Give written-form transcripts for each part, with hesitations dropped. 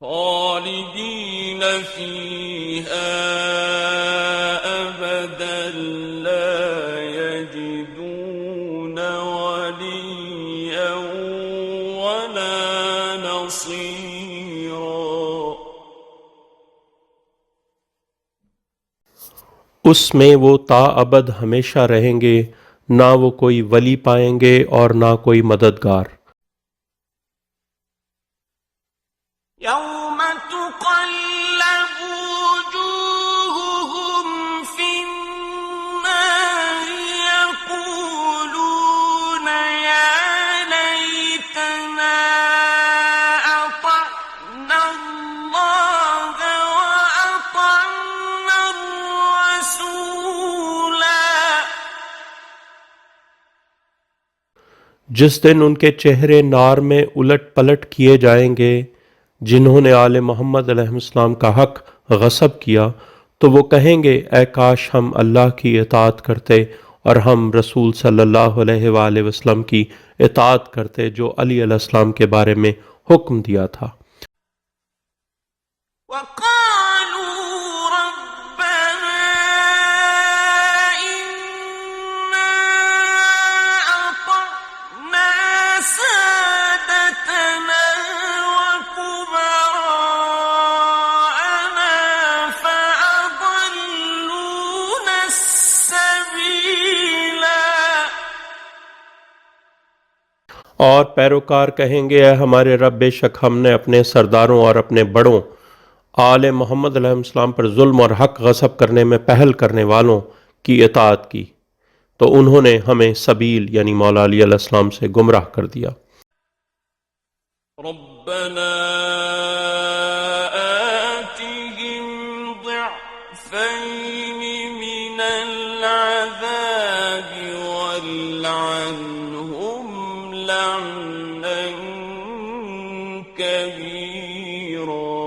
خالدين فيها أبدا لا يجدون وليا ولا نصيرا। उसमें वो ताअबद हमेशा रहेंगे, ना वो कोई वली पाएंगे और ना कोई मददगार। يوم تقلب وجوههم في النار يقولون يا ليتنا أطعنا الله وأطعنا الرسولا। जिस दिन उनके चेहरे नार में उलट पलट किए जाएंगे जिन्होंने आले मोहम्मद अलैहिस्सलाम का हक गसब किया, तो वो कहेंगे ऐ काश हम अल्लाह की इताअत करते और हम रसूल सल्लल्लाहु अलैहि वसल्लम की इताअत करते जो अली अलैहिस्सलाम के बारे में हुक्म दिया था। وقالوا ربنا إنا أطعنا سادتنا وكبراءنا فأضلونا السبيلا। और पैरोकार कहेंगे ऐ हमारे रब, बेशक हमने अपने सरदारों और अपने बड़ों आले मोहम्मद अलैहिस्सलाम पर जुल्म और हक गसब करने में पहल करने वालों की इताअत की, तो उन्होंने हमें सबील यानी मौला अली अलैहिस्सलाम से गुमराह कर दिया। ربنا آتهم ضعفين من العذاب والعنهم لعنا كبيرا।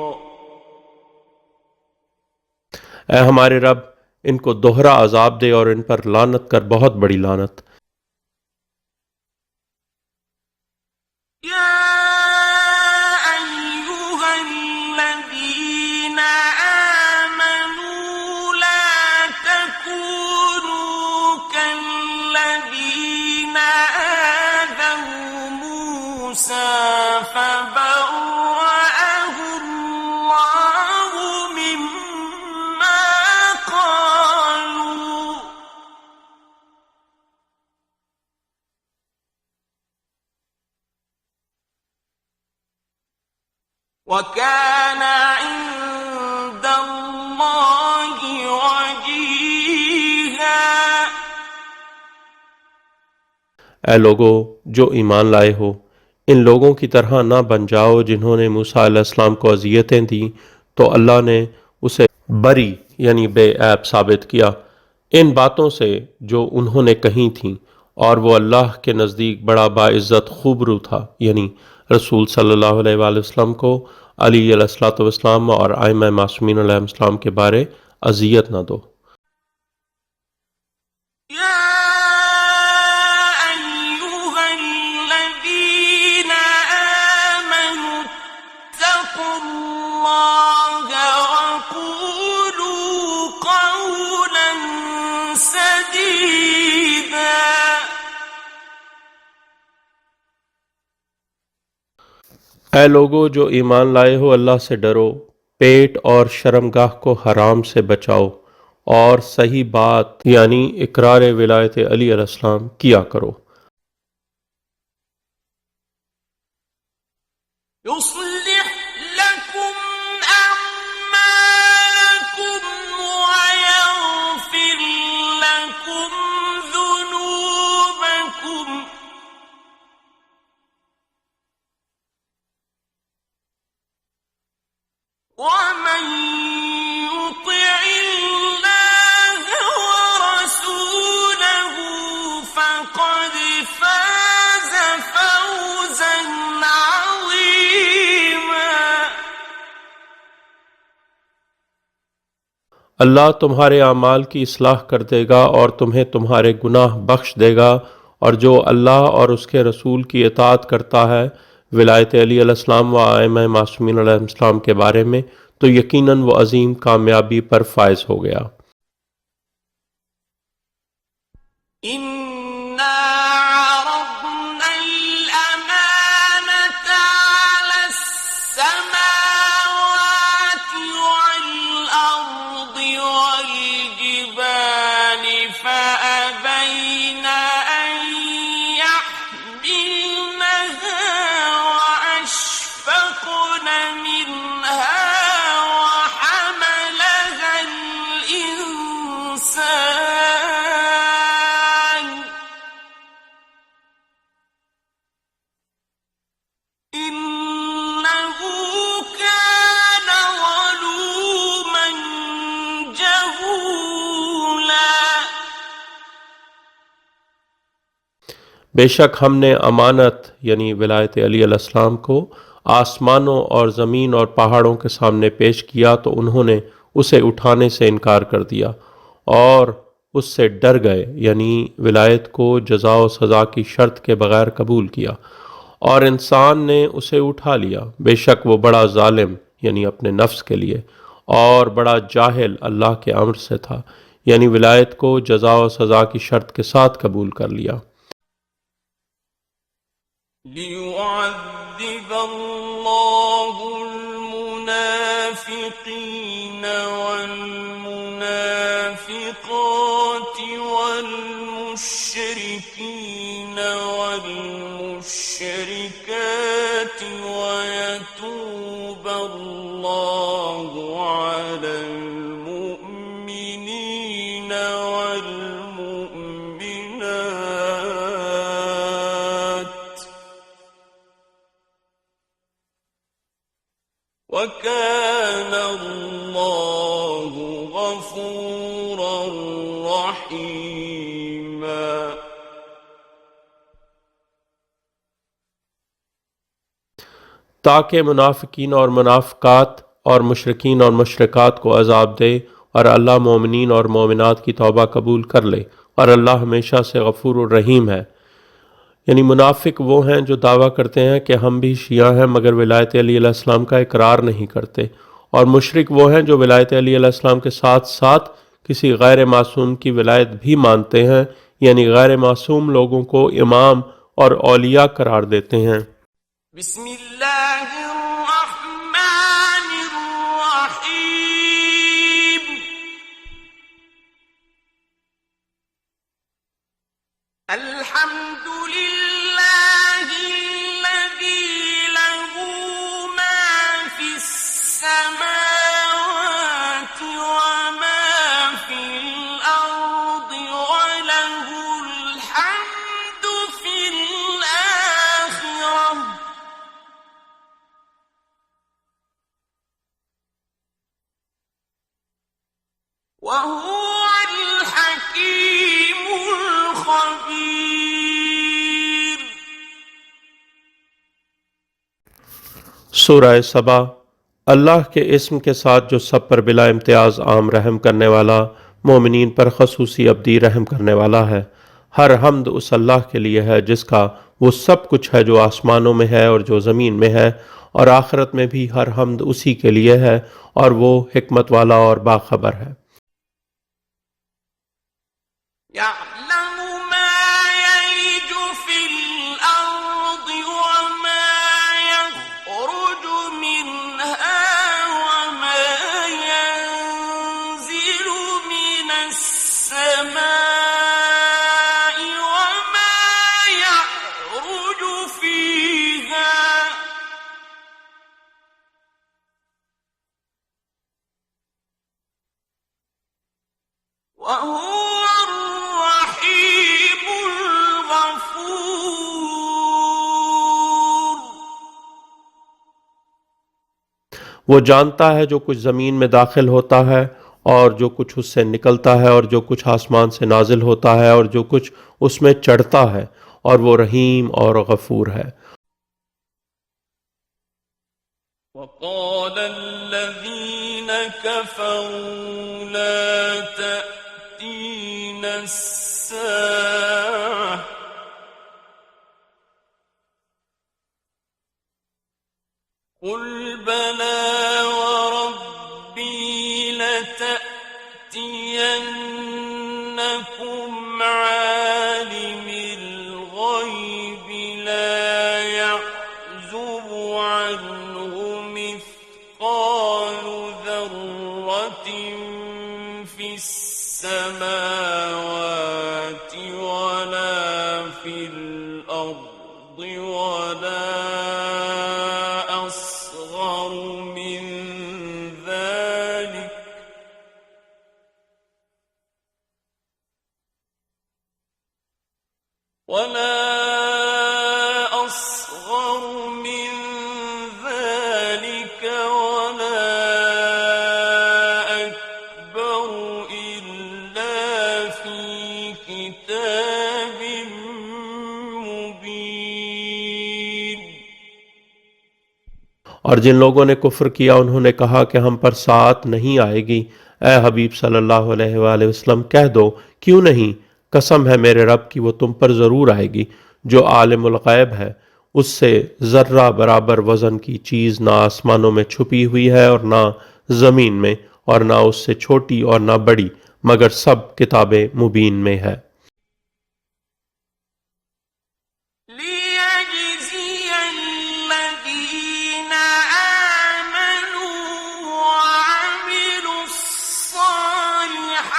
ऐ हमारे रब, इनको दोहरा अजाब दे और इन पर लानत कर, बहुत बड़ी लानत। يا أيها الذين آمنوا لا تكونوا كالذين آذوا موسى فبرأه الله مما قالوا وكان عند الله وجيها। ऐ लोगो जो ईमान लाए हो, इन लोगों की तरह ना बन जाओ जिन्होंने मूसा अलैहिस्सलाम को अजियतें दी तो अल्लाह ने उसे बरी यानी बेऐब साबित किया इन बातों से जो उन्होंने कही थीं, और वो अल्लाह के नज़दीक बड़ा बाइज़्ज़त खूबरू था, यानी रसूल सल्लल्लाहु अलैहि वसल्लम को अली अलैहिस्सलातु वस्सलाम और आइम्मा मासूमीन अलैहिस्सलाम के बारे अजियत न दो। يا أيها الذين آمنوا اتقوا الله وقولوا قولا سديدا। ऐ लोगो जो ईमान लाए हो, अल्लाह से डरो, पेट और शर्मगाह को हराम से बचाओ और सही बात यानी इकरार विलायत अली अलैहिस्सलाम किया करो। يصلح لكم أعمالكم ويغفر لكم ذنوبكم ومن يطع الله ورسوله فقد فاز فوزا عظيما। अल्लाह तुम्हारे आमाल की इस्लाह कर देगा और तुम्हें तुम्हारे गुनाह बख्श देगा, और जो अल्लाह और उसके रसूल की इताअत करता है विलायत अली अलैहिस्सलाम व आइम्मा मासूमीन अलैहिस्सलाम के बारे में, तो यकीनन वो अजीम कामयाबी पर फायज हो गया। إنا عرضنا الأمانة على السماوات والأرض والجبال فأبين أن يحملنها وأشفقن منها وحملها الإنسان إنه كان ظلوما جهولا बेशक हमने अमानत यानी विलायत अली अलैहिस्सलाम को आसमानों और ज़मीन और पहाड़ों के सामने पेश किया तो उन्होंने उसे उठाने से इनकार कर दिया और उससे डर गए, यानी विलायत को जज़ा व सज़ा की शर्त के बगैर कबूल किया और इंसान ने उसे उठा लिया। बेशक वो बड़ा जालिम यानी अपने नफ्स के लिए और बड़ा जाहिल अल्लाह के अम्र से था, यानी विलायत को जज़ा व सज़ा की शर्त के साथ कबूल कर लिया। ليعذب الله المنافقين والمنافقات والمشركين والمشركات ويتوب الله على المؤمنين والمؤمنات وكان الله غفورا رحيما ताकि मुनाफिकीन और मुनाफिकात और मुशरिकीन और मुशरिकात को अजाब दे और अल्लाह मोमिनीन और मोमिनात की तौबा कबूल कर ले और अल्लाह हमेशा से गफूर और रहीम है। यानी मुनाफिक वो हैं जो दावा करते हैं कि हम भी शिया हैं मगर विलायत अली अलैहिस्सलाम का इकरार नहीं करते, और मुशरिक वो हैं जो विलायत अली अलैहिस्सलाम के साथ साथ किसी गैर मासूम की विलायत भी मानते हैं, यानी गैर मासूम लोगों को इमाम और औलिया करार देते हैं। बिस्मिल्लाहिर्रहमानिर्रहीम अल्हम्दुलिल्लाहिल्लज़ी लहू मा फिस्समावाति व मा फिल अर्दि व लहुल हम्दु फिल आखिरह व हुवल हकीमुल खबीर। सूरह सबा। अल्लाह के इस्म के साथ जो सब पर बिला इम्तियाज़ आम रहम करने वाला, मोमिनीन पर खसूसी अब्दी रहम करने वाला है। हर हम्द उस अल्लाह के लिए है जिसका वो सब कुछ है जो आसमानों में है और जो ज़मीन में है, और आखिरत में भी हर हम्द उसी के लिए है और वो हिकमत वाला और बाखबर है। يعلم ما يلج في الأرض وما يخرج منها وما ينزل من السماء وما يعرج فيها وهو الرحيم الغفور। वो जानता है जो कुछ ज़मीन में दाखिल होता है और जो कुछ उससे निकलता है और जो कुछ आसमान से नाजिल होता है और जो कुछ उसमें चढ़ता है, और वो रहीम और गफूर है। وقال الذين كفروا لا تأتينا الساعة قل بلى وربي لتأتينكم عالم الغيب لا يعزب عنه مثقال ذرة في السماوات ولا في الأرض ولا أصغر من ذلك ولا أكبر إلا في كتاب مبين. और जिन लोगों ने कुफ्र किया उन्होंने कहा कि हम पर सात नहीं आएगी। ए हबीब सल्लल्लाहु अलैहि वसल्लम कह दो, क्यों नहीं, कसम है मेरे रब की वो तुम पर ज़रूर आएगी। जो आलिमुल गैब है उससे ज़र्रा बराबर वज़न की चीज़ ना आसमानों में छुपी हुई है और ना ज़मीन में, और ना उससे छोटी और ना बड़ी, मगर सब किताबे मुबीन में है। ليجزي الذين آمنوا وعملوا الصالحات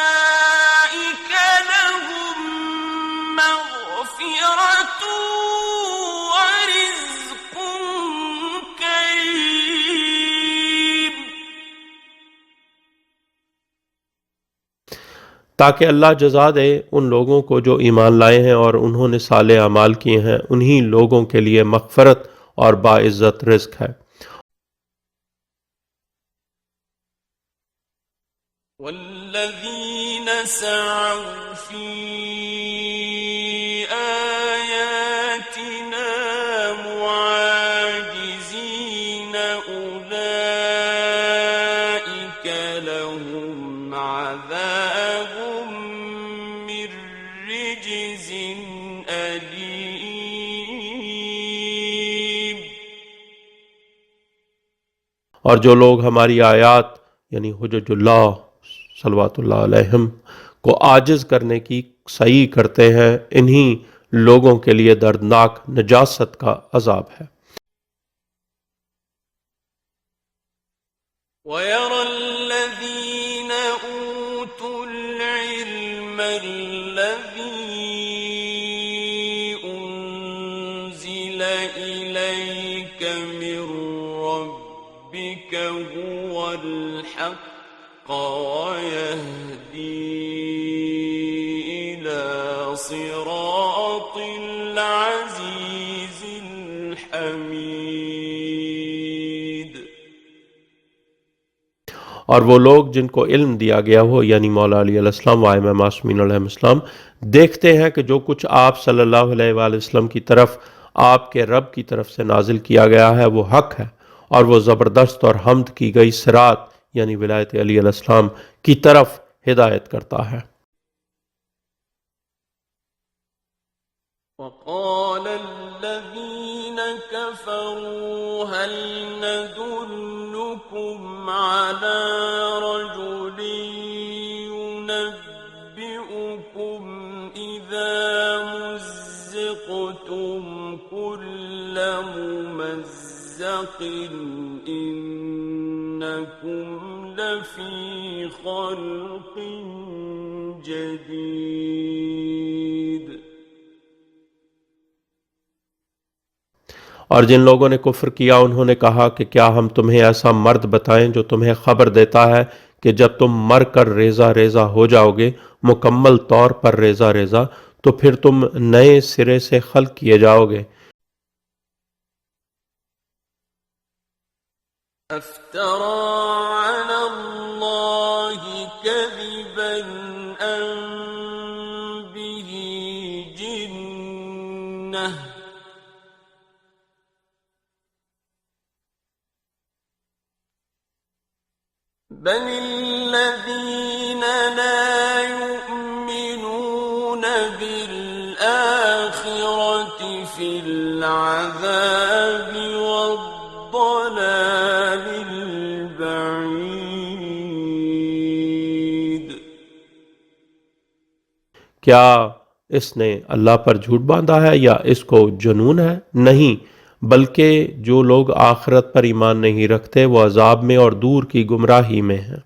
أولئك لهم مغفرة ورزق كريم. ताकि अल्लाह जज़ा दे उन लोगों को जो ईमान लाए हैं और उन्होंने साले अमाल किए हैं, उन्हीं लोगों के लिए मग़फ़रत और बाइज़्ज़त रिज़्क़ है। والذين سعوا في آياتنا معاجزين أولئك لهم عذاب من رجز أليم. और जो लोग हमारी आयात यानी हुज्जतुल्लाह सल्लल्लाहु अलैहिम को आजिज़ करने की सही करते हैं, इन्हीं लोगों के लिए दर्दनाक नजासत का अजाब है। ويرى الذين أوتوا العلم الذي أنزل إليك من ربك هو الحق ويهدي إلى صراط العزيز الحميد. और वो लोग जिनको इल्म दिया गया हो यानी मौला अली अलैहिस्सलाम व आइम्मा मासूमीन अलैहिस्सलाम देखते हैं कि जो कुछ आप सल्लल्लाहु अलैहि वसल्लम की तरफ आपके रब की तरफ से नाजिल किया गया है वो हक है, और वो ज़बरदस्त और हम्द की गई सिरात यानी विलायत अली अलैहिस्सलाम की तरफ हिदायत करता है। وقال الذين كفروا هل ندلكم على رجل ينبئكم إذا مزقتم كل ممزق إنكم لفي خلق جديد. और जिन लोगों ने कुफ्र किया उन्होंने कहा कि क्या हम तुम्हें ऐसा मर्द बताएं जो तुम्हें खबर देता है कि जब तुम मर कर रेजा रेजा हो जाओगे, मुकम्मल तौर पर रेजा रेजा, तो फिर तुम नए सिरे से खल्क किए जाओगे। أفترى على الله كذبا أم به جنة بل الذين لا क्या इसने अल्लाह पर झूठ बांधा है या इसको जुनून है? नहीं, बल्कि जो लोग आखिरत पर ईमान नहीं रखते वो अजाब में और दूर की गुमराही में हैं।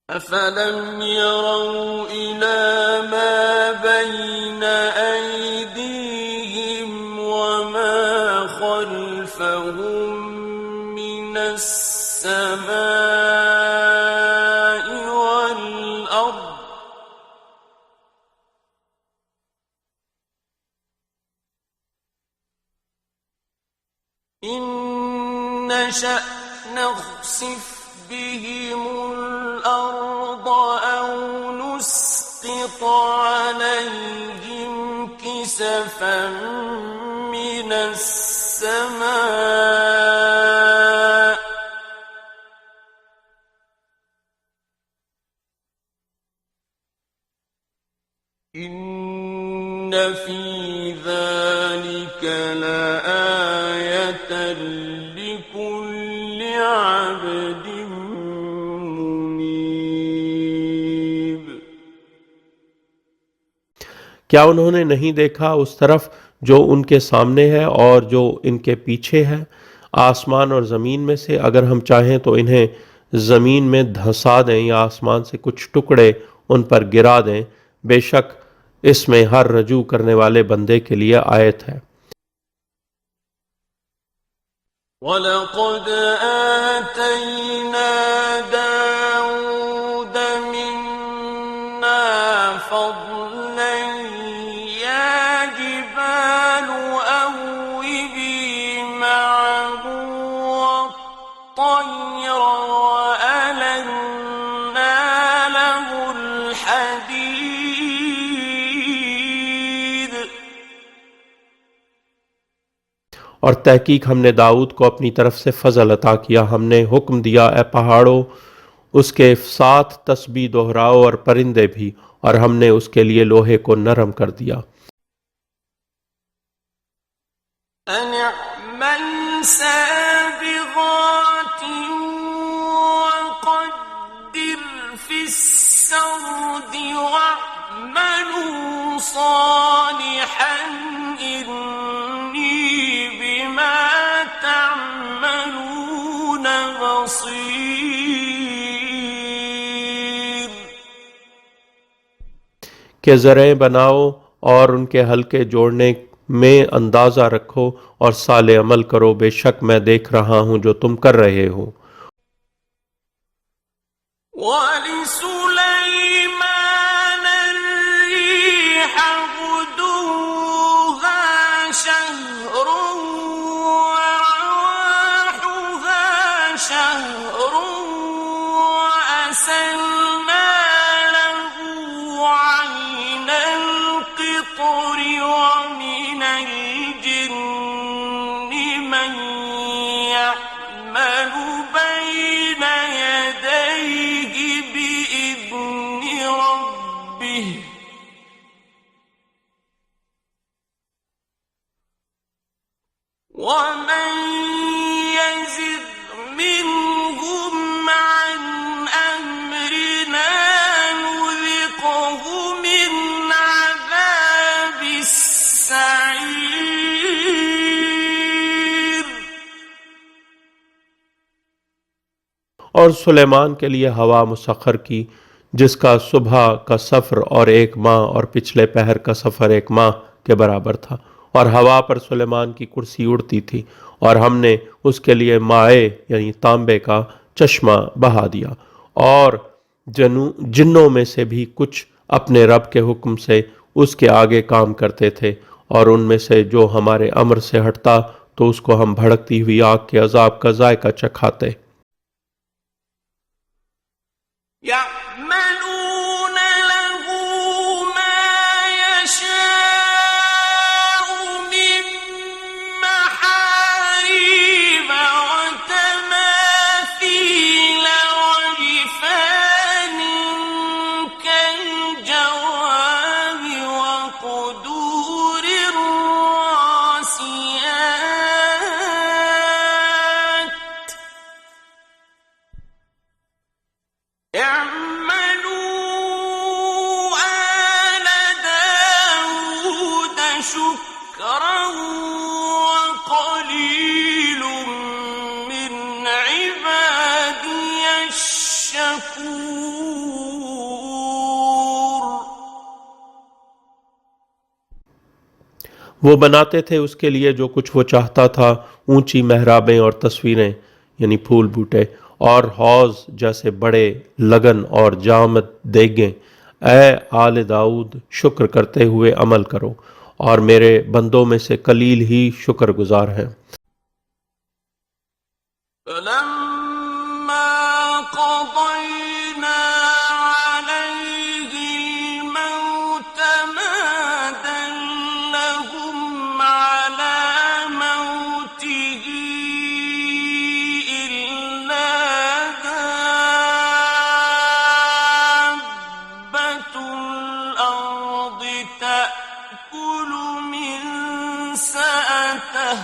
أفلم يروا إلى ما بين أيديهم وما خلفهم من السماء والأرض إن نشأ نخسف بهم الأرض أو نسقط عليهم كسفا من السماء إن في ذلك لآية لكل عبد منيب। क्या उन्होंने नहीं देखा उस तरफ जो उनके सामने है और जो इनके पीछे है? आसमान और ज़मीन में से अगर हम चाहें तो इन्हें ज़मीन में धंसा दें या आसमान से कुछ टुकड़े उन पर गिरा दें। बेशक इसमें हर रजू करने वाले बंदे के लिए आयत है। वलक़द आतैना दाऊद मिन्ना फ़ज़लन या जिबालु अव्विबी मअहु वत्तय्र वअलन्ना लहुल हदीद। और तहकीक हमने दाऊद को अपनी तरफ से फजल अता किया। हमने हुक्म दिया, ए पहाड़ों उसके साथ तस्बीह दोहराओ और परिंदे भी, और हमने उसके लिए लोहे को नरम कर दिया। अनिअमल साबिगातिन वक़द्दिर फिस्सर्दि वअमलू सालिहन इन्नी बिमा तअमलून बसीर। के ज़रें बनाओ और उनके हल्के जोड़ने में अंदाज़ा रखो और साले अमल करो, बेशक मैं देख रहा हूँ जो तुम कर रहे हो। वलिसुलैमान अर्रीह गुदुव्वुहा शहरुन वरवाहुहा शहरुन वअसलना लहुዐैनल क़ित्रि वमिनल जिन्नि मन यअमलु बैन यदैहि बिइज़्नि रब्बिहि वमन यज़िग़ मिनहुम अन अम्रिना नुज़िक़हु मिन अज़ाबिस सईर। और सुलेमान के लिए हवा मुसख्खर की, जिसका सुबह का सफ़र और एक माह और पिछले पहर का सफ़र एक माह के बराबर था। और हवा पर सुलेमान की कुर्सी उड़ती थी, और हमने उसके लिए माए यानी तांबे का चश्मा बहा दिया। और जिन्नों में से भी कुछ अपने रब के हुक्म से उसके आगे काम करते थे, और उनमें से जो हमारे अम्र से हटता तो उसको हम भड़कती हुई आग के अजाब का जायका चखाते। يعملون له ما يشاء من محاريب وتماثيل وجفان كالجواب وقدور الراسيات اعملوا الشكور वो बनाते थे उसके लिए जो कुछ वो चाहता था, ऊंची मेहराबें और तस्वीरें यानी फूल बूटे और हौज जैसे बड़े लगन और जामद देगें। ए आल दाऊद, शुक्र करते हुए अमल करो और मेरे बंदों में से कलील ही शुक्रगुजार हैं। فلما قضينا عليه الموت ما دلهم على موته إلا دابة الأرض تأكل من سأته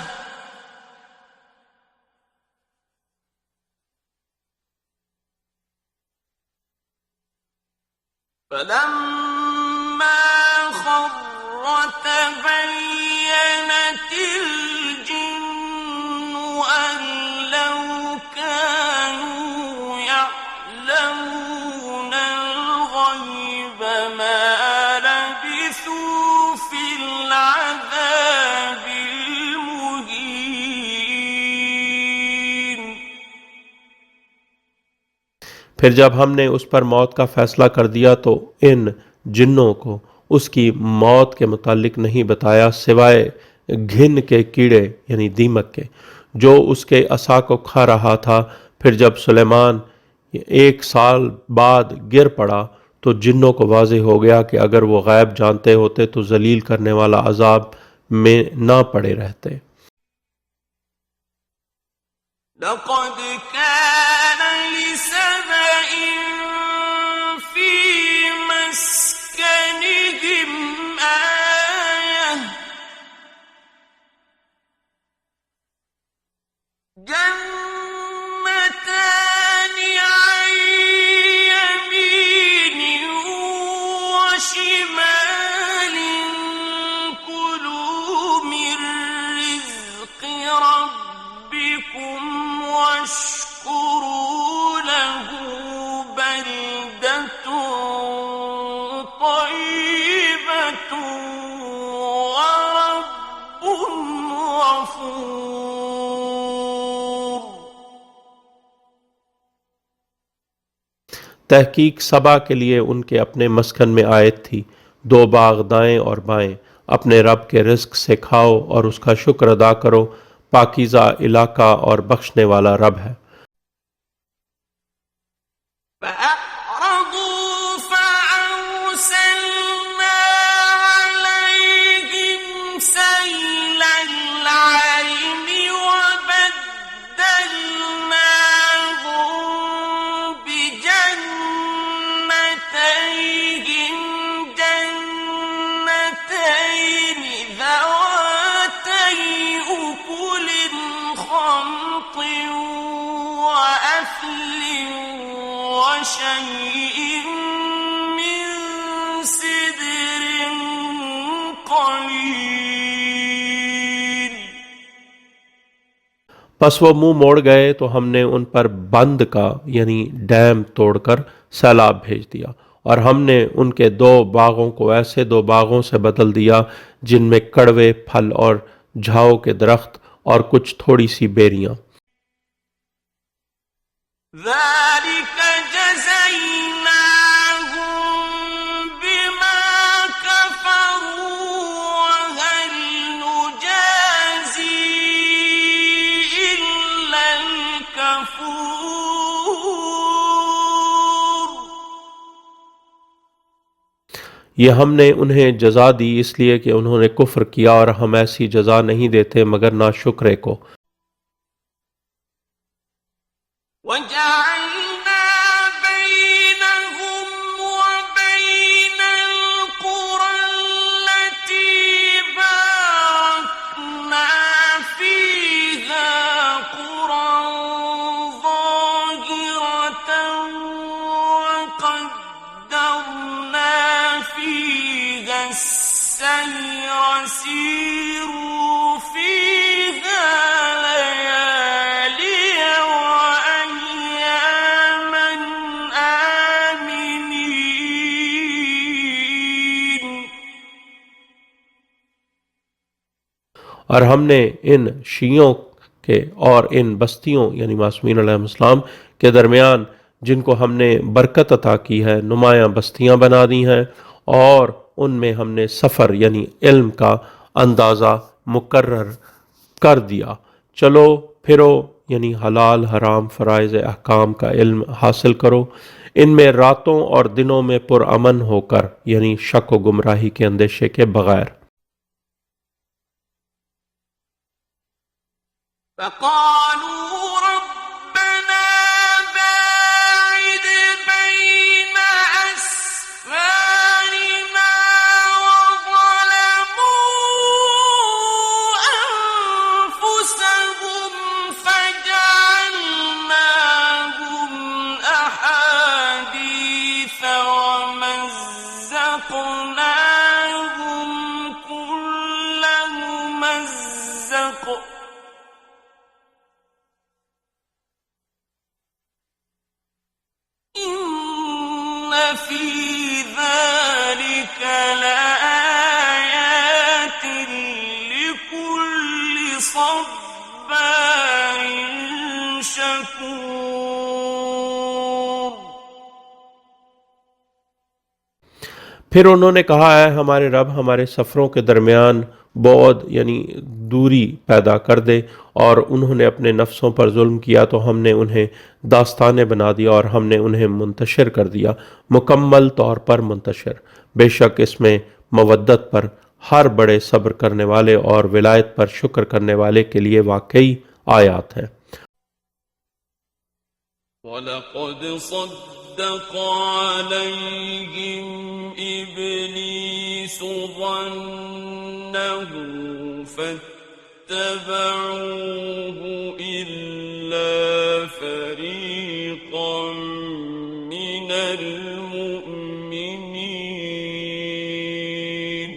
فلما خر تبينت الجن أن لو كانوا يعلمون الغيب ما لبثوا في العذاب المهين फिर जब हमने उस पर मौत का फैसला कर दिया तो इन जिन्नों को उसकी मौत के मुतालिक नहीं बताया सिवाय घिन के कीड़े यानी दीमक के जो उसके असा को खा रहा था। फिर जब सुलेमान 1 साल बाद गिर पड़ा तो जिन्नों को वाज़ेह हो गया कि अगर वो गैब जानते होते तो जलील करने वाला अजाब में ना पड़े रहते। لقد كان لسبإ في مسكنهم آية جنتان عن يمين وشمال كلوا من رزق ربكم واشكروا له بلدة طيبة ورب غفور तहकीक सबा के लिए उनके अपने मस्कन में आयत थी। 2 बाग दाएं और बाएं। अपने रब के रिस्क से खाओ और उसका शुक्र अदा करो। पाकीज़ा इलाका और बख्शने वाला रब है। فأعرضوا فأرسلنا عليهم سيل العرم وبدلناهم بجنتيهم جنتين ذواتي أكل خمط وأثل وشيء من سدر قليل बस वो मुंह मोड़ गए तो हमने उन पर बंद का यानी डैम तोड़कर सैलाब भेज दिया और हमने उनके 2 बागों को ऐसे 2 बागों से बदल दिया जिनमें कड़वे फल और झाओ के दरख्त और कुछ थोड़ी सी बेरियां। ذلك جزيناهم بما كفروا وهل نجازي إلا الكفور ये हमने उन्हें जजा दी इसलिए कि उन्होंने कुफ्र किया और हम ऐसी जजा नहीं देते मगर नाशुक्रे को। وجعلنا بينهم وبين القرى التي باركنا فيها قرى ظاهرة وقدرنا فيها السير سيروا فيها और हमने इन शियों के और इन बस्तियों यानी मासूमीन अलैहिस्सलाम के दरमियान जिनको हमने बरकत अता की है नुमायां बस्तियां बना दी हैं और उनमें हमने सफ़र यानी इल्म का अंदाज़ा मुकर्रर कर दिया। चलो फिरो यानी हलाल हराम फ़राइज़ अहकाम का इल्म हासिल करो, इनमें रातों और दिनों में पुरअमन होकर यानी शक व गुमराही के अंदेशे के बगैर। فقالوا ربنا باعد بين أسفارنا وظلموا أنفسهم فجعلناهم أحاديث ومزقناهم كل ممزق إن في ذلك لآيات لكل صبار شكور। फिर उन्होंने कहा है हमारे रब हमारे सफ़रों के दरमियान बहुत यानी दूरी पैदा कर दे, और उन्होंने अपने नफ्सों पर जुल्म किया तो हमने उन्हें दास्तानें बना दिया और हमने उन्हें मुंतशिर कर दिया, मुकम्मल तौर पर मुंतशिर। बेशक इसमें मवद्दत पर हर बड़े सब्र करने वाले और विलायत पर शुक्र करने वाले के लिए वाकई आयात हैं। वलक़द सद्दक़ अलैहिम इब्लीसु ज़न्नहु फत्तबऊहु इल्ला फ़रीक़न मिनल मुअमिनीन।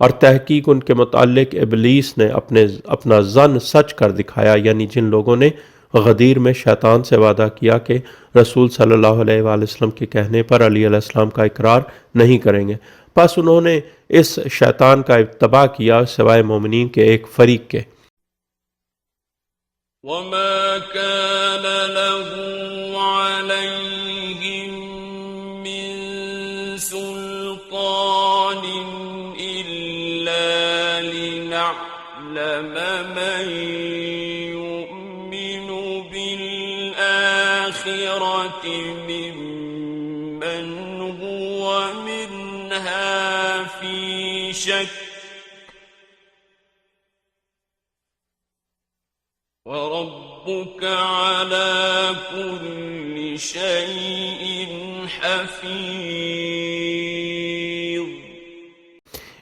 और तहकीक उनके मुतालिक इबलीस ने अपना ज़न सच कर दिखाया, यानी जिन लोगों ने गदीर में शैतान से वादा किया कि रसूल सल्लल्लाहु अलैहि वसल्लम के कहने पर अली अलैहिस्सलाम का इकरार नहीं करेंगे, बस उन्होंने इस शैतान का इत्तबा किया सिवाय मोमिनीन के एक फरीक के। वमा कान लहू अलैहिम मिन सुल्तानिन इल्ला लिनअलम मन युमिनु बिल आखिरति मिम्मन हुवा मिन्हा फी शक वरब्बुक अला कुल्लि शैइन हफीज़।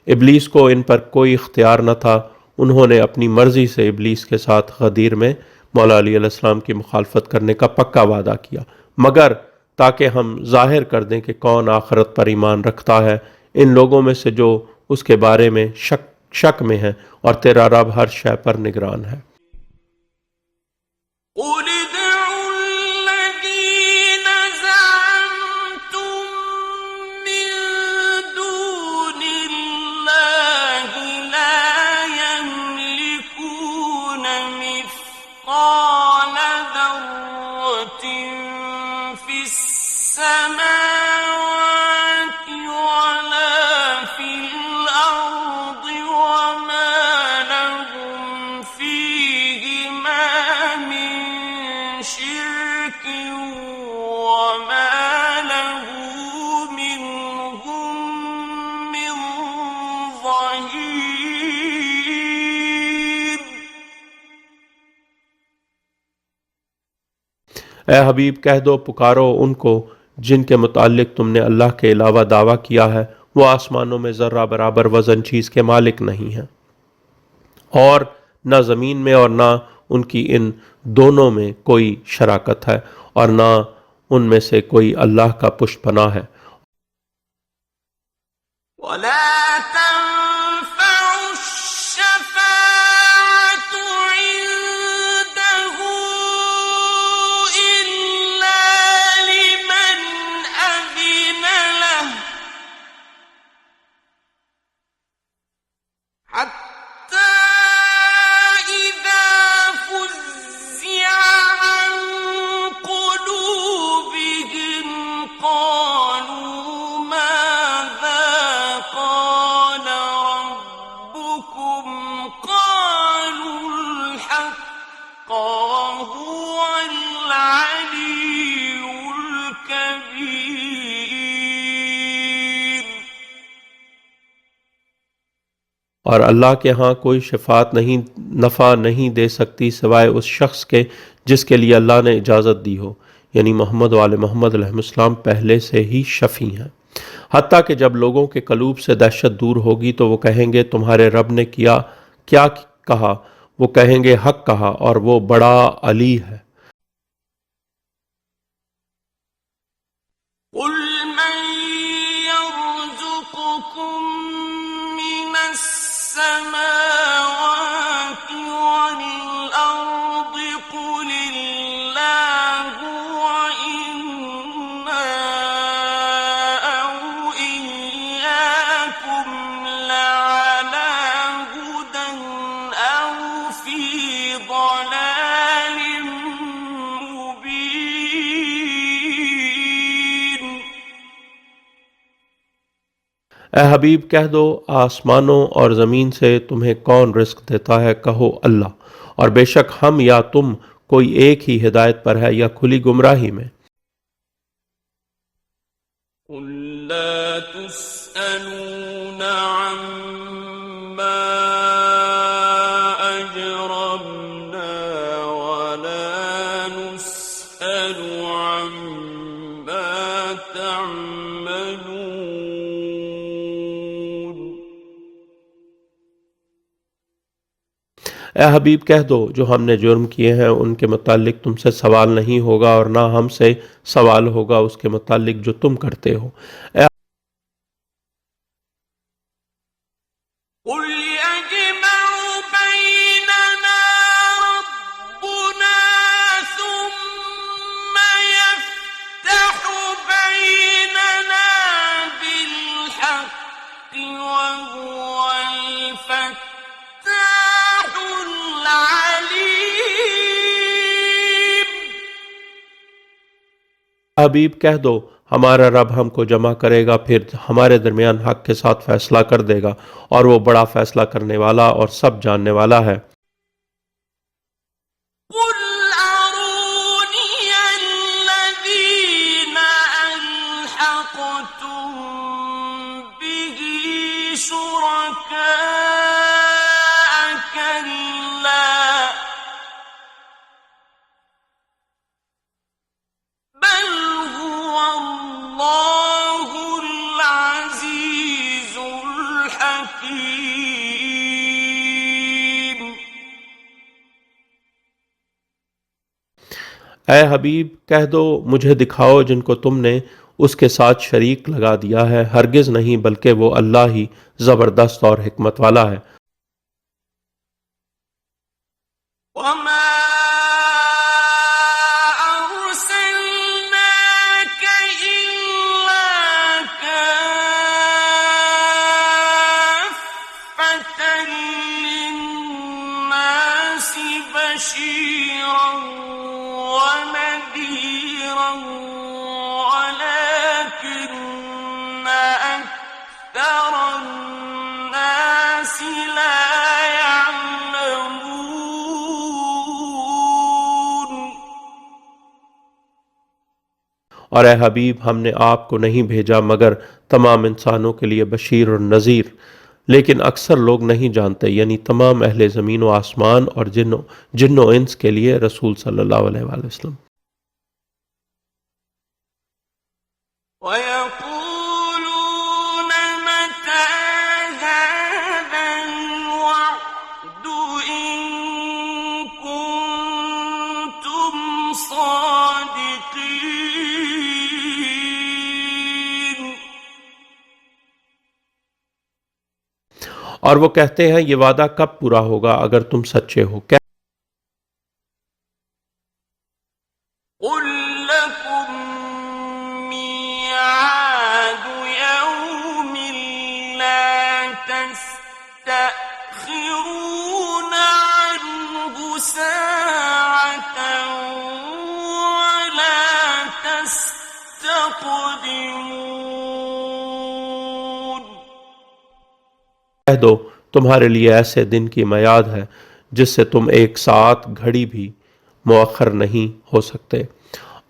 इबलीस को इन पर कोई इख्तियार न था, उन्होंने अपनी मर्जी से इबलीस के साथ गदीर में मौला अली अलैहिस्सलाम की मुखालफत करने का पक्का वादा किया, मगर ताकि हम जाहिर कर दें कि कौन आखिरत पर ईमान रखता है इन लोगों में से जो उसके बारे में शक में है, और तेरा रब हर शय पर निगरान है। قل ادعوا الذين زعمتم من دون الله لا يملكون مثقال ذرة في السماوات ولا في الأرض وما لهم فيهما من شرك وما له منهم من ظهير। ए हबीब कह दो, पुकारो उनको जिनके मुतालिक तुमने अल्लाह के अलावा दावा किया है, वो आसमानों में ज़र्रा बराबर वज़न चीज़ के मालिक नहीं हैं, और न ज़मीन में और न उनकी इन दोनों में कोई शराकत है, और न उनमें से कोई अल्लाह का पुष्पनाह है। ولا تنفع الشفاعة عنده إلا لمن أذن له और अल्लाह के यहाँ कोई शफात नहीं नफ़ा नहीं दे सकती सिवाय उस शख्स के जिसके लिए अल्लाह ने इजाज़त दी हो, यानी मोहम्मद वाले मोहम्मद अलैहिस्सलाम पहले से ही शफ़ी हैं। हत्ता कि जब लोगों के कलूब से दहशत दूर होगी तो वो कहेंगे तुम्हारे रब ने क्या कहा? वो कहेंगे हक कहा और वो बड़ा अली है। قل من يرزقكم من السماوات والأرض قل الله وإنا أو إياكم لعلى هدى أو في ضلال مبين ए हबीब कह दो आसमानों और ज़मीन से तुम्हें कौन रिस्क देता है? कहो अल्लाह, और बेशक हम या तुम कोई एक ही हिदायत पर है या खुली गुमराही में। قل لا تسألون عما أجرمنا ولا نسأل عما تعملون ए हबीब कह दो जो हमने जुर्म किए हैं उनके मुतालिक तुमसे सवाल नहीं होगा और ना हमसे सवाल होगा उसके मुतालिक जो तुम करते हो। ए قل يجمع بيننا ربنا ثم يفتح بيننا بالحق وهو الفتاح العليم हबीब कह दो हमारा रब हमको जमा करेगा फिर हमारे दरमियान हक के साथ फैसला कर देगा और वो बड़ा फैसला करने वाला और सब जानने वाला है। قل أروني الذين ألحقتم به شركاء كلا بل هو الله العزيز الحكيم ए हबीब कह दो मुझे दिखाओ जिनको तुमने उसके साथ शरीक लगा दिया है, हरगिज नहीं बल्कि वो अल्लाह ही ज़बरदस्त और हिकमत वाला है। وما أرسلناك إلا كافة للناس بشيرا ونذيرا ولكن أكثر الناس لا يعلمون और ए हबीब हमने आपको नहीं भेजा मगर तमाम इंसानों के लिए बशीर और नज़ीर, लेकिन अक्सर लोग नहीं जानते, यानी तमाम अहले ज़मीन व आसमान और जिन्नो इंस के लिए रसूल सल्लल्लाहु अलैहि वसल्लम। ويقولون متى هذا الوعد إن كنتم صادقين और वो कहते हैं ये वादा कब पूरा होगा अगर तुम सच्चे हो? قل لكم ميعاد يوم لا تستأخرون عنه ساعة ولا تستقدمون कह दो तुम्हारे लिए ऐसे दिन की मयाद है जिससे तुम एक साथ घड़ी भी मुअख्खर नहीं हो सकते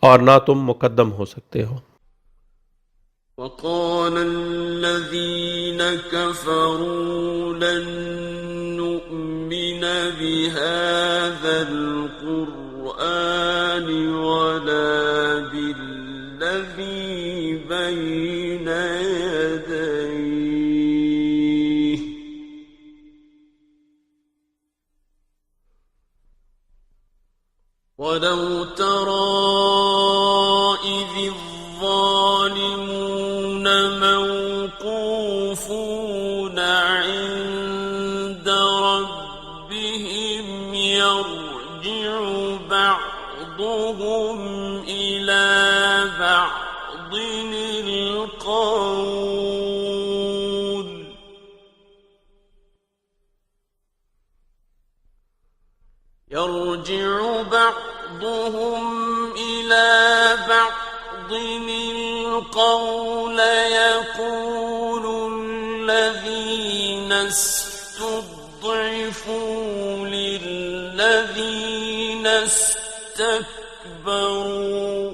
और ना तुम मुकद्दम हो सकते हो। وقال الذين كفروا لن نؤمن بهذا القرآن ولا بالذي بين يديه ولو ترى إذ الظالمون موقوفون عند ربهم يرجع بعضهم إلى بعض القول يقول الذين استضعفوا للذين استكبروا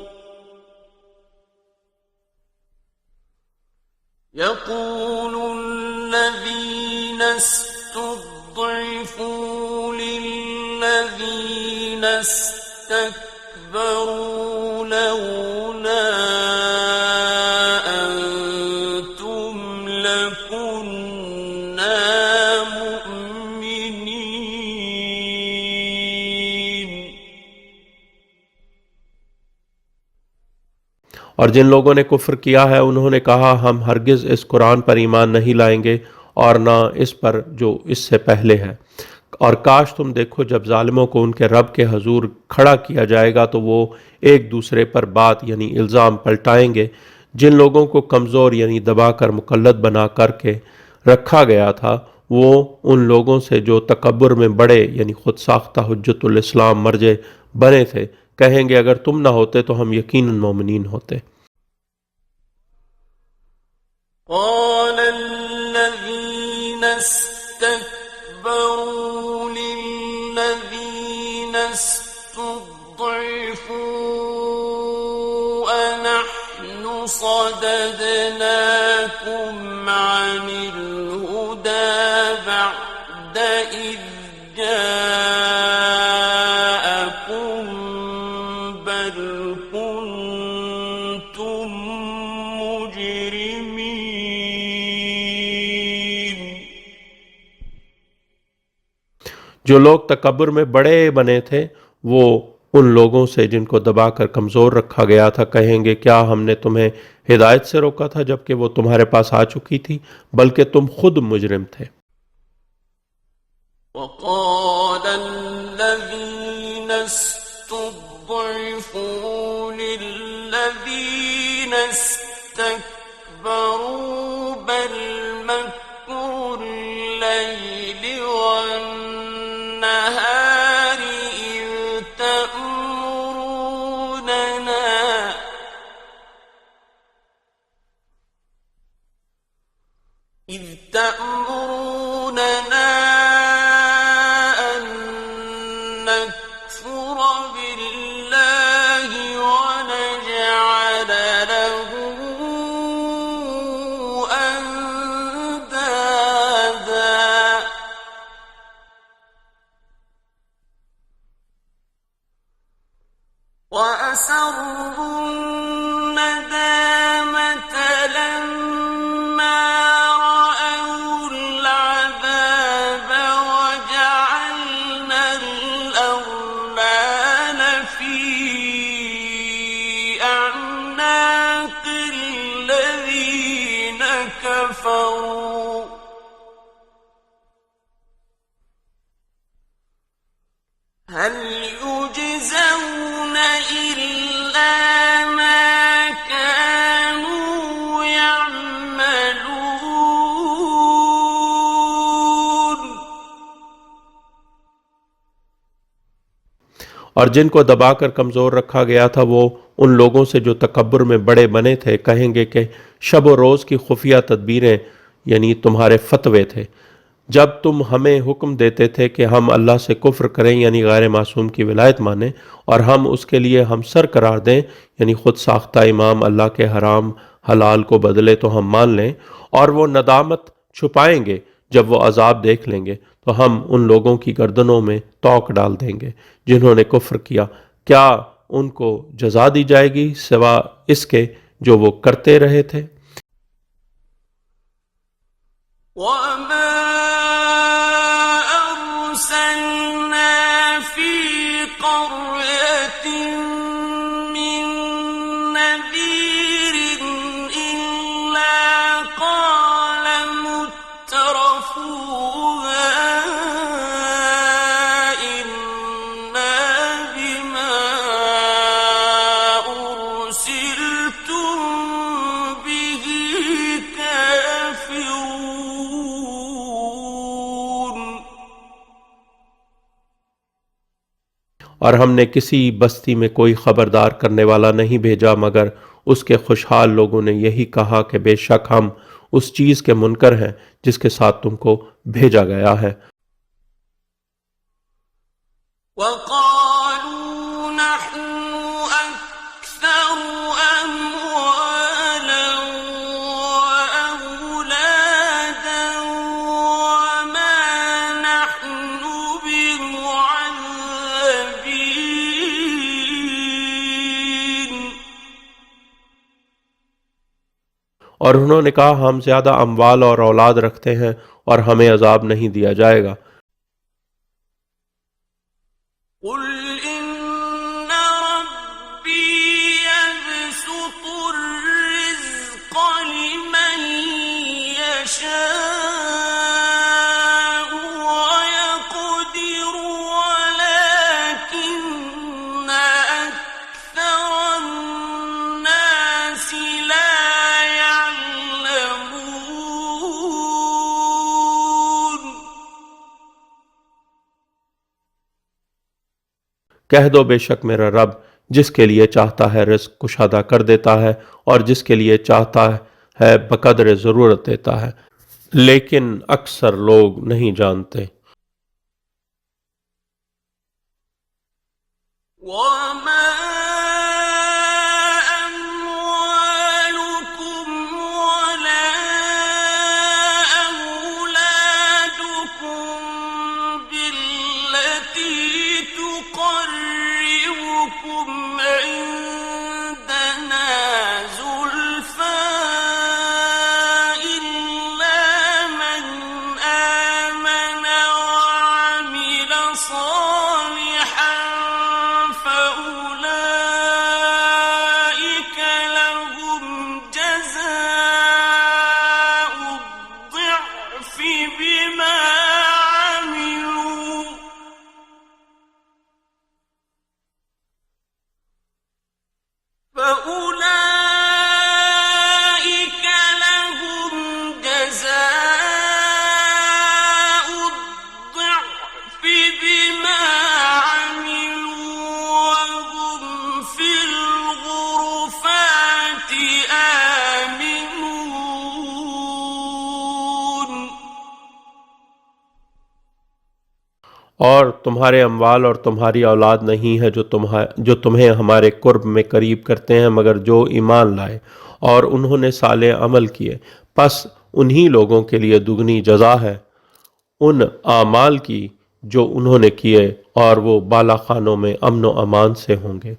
يقول الذين استضعفوا للذين استكبروا لولا أنتم لكنا مؤمنين. और जिन लोगों ने कुफ्र किया है उन्होंने कहा हम हरगिज़ इस कुरान पर ईमान नहीं लाएंगे और ना इस पर जो इससे पहले है। और काश तुम देखो जब जालिमों को उनके रब के हजूर खड़ा किया जाएगा तो वो एक दूसरे पर बात यानी इल्ज़ाम पलटाएंगे। जिन लोगों को कमज़ोर यानी दबाकर मुकल्लद बना करके रखा गया था वो उन लोगों से जो तकब्बुर में बड़े यानी खुद साख्ता हुज्जतुल इस्लाम मर्जे बने थे कहेंगे अगर तुम ना होते तो हम यकीनन मोमिनीन होते। قال الذين استكبروا للذين استضعفوا أنحن صددناكم عن الهدى بعد إذ جاءكم بل كنتم مجرمين. जो लोग तकब्बुर में बड़े बने थे वो उन लोगों से जिनको दबाकर कमज़ोर रखा गया था कहेंगे क्या हमने तुम्हें हिदायत से रोका था जबकि वो तुम्हारे पास आ चुकी थी बल्कि तुम खुद मुजरिम थे। وقال الذين استضعفوا للذين استكبروا بل مكر الليل والنهار إذ تأمروننا أن نكفر بالله ونجعل له أندادا وأسروا الندامة لما رأوا العذاب وجعلنا الأغلال في أعناق الذين كفروا هل يجزون إلا ما كانوا يعملون. और जिनको दबाकर कमज़ोर रखा गया था वो उन लोगों से जो तकब्बुर में बड़े बने थे कहेंगे कि शब व रोज़ की खुफिया तदबीरें यानी तुम्हारे फतवे थे जब तुम हमें हुक्म देते थे कि हम अल्लाह से कुफ्र करें यानी गैर मासूम की विलायत मानें और हम उसके लिए हम सर करार दें यानी खुद साख्ता इमाम अल्लाह के हराम हलाल को बदले तो हम मान लें, और वो नदामत छुपाएंगे जब वो अजाब देख लेंगे तो हम उन लोगों की गर्दनों में तौक डाल देंगे जिन्होंने कुफ्र किया। क्या उनको जजा दी जाएगी सिवा इसके जो वो करते रहे थे? وما أرسلنا في قرية من نذير إلا قال مترفوها إنا بما أرسلتم به كافرون। और हमने किसी बस्ती में कोई खबरदार करने वाला नहीं भेजा मगर उसके खुशहाल लोगों ने यही कहा कि बेशक हम उस चीज़ के मुनकर हैं जिसके साथ तुमको भेजा गया है। وقالوا نحن أكثر أموالا وأولادا وما نحن بمعذبين। और उन्होंने कहा हम ज्यादा अमवाल और औलाद रखते हैं और हमें अजाब नहीं दिया जाएगा। قل إن ربي يبسط الرزق لمن يشاء ويقدر ولكن أكثر الناس لا يعلمون। कह दो बेशक मेरा रब जिसके लिए चाहता है रिस्क कुशादा कर देता है और जिसके लिए चाहता है बकदर ज़रूरत देता है, लेकिन अक्सर लोग नहीं जानते। وما أموالكم ولا أولادكم بالتي تقربكم عندنا زلفى إلا من آمن وعمل صالحا فأولئك لهم جزاء الضعف بما عملوا فأولئك لهم جزاء الضعف بما عملوا وهم في الغرفات آمنون। और तुम्हारे अमवाल और तुम्हारी औलाद नहीं है जो तुम्हें हमारे कुर्ब में करीब करते हैं मगर जो ईमान लाए और उन्होंने साले अमल किए, बस उन्हीं लोगों के लिए दुगनी जजा है उन आमाल की जो उन्होंने किए और वो बाला खानों में अमन व अमान से होंगे।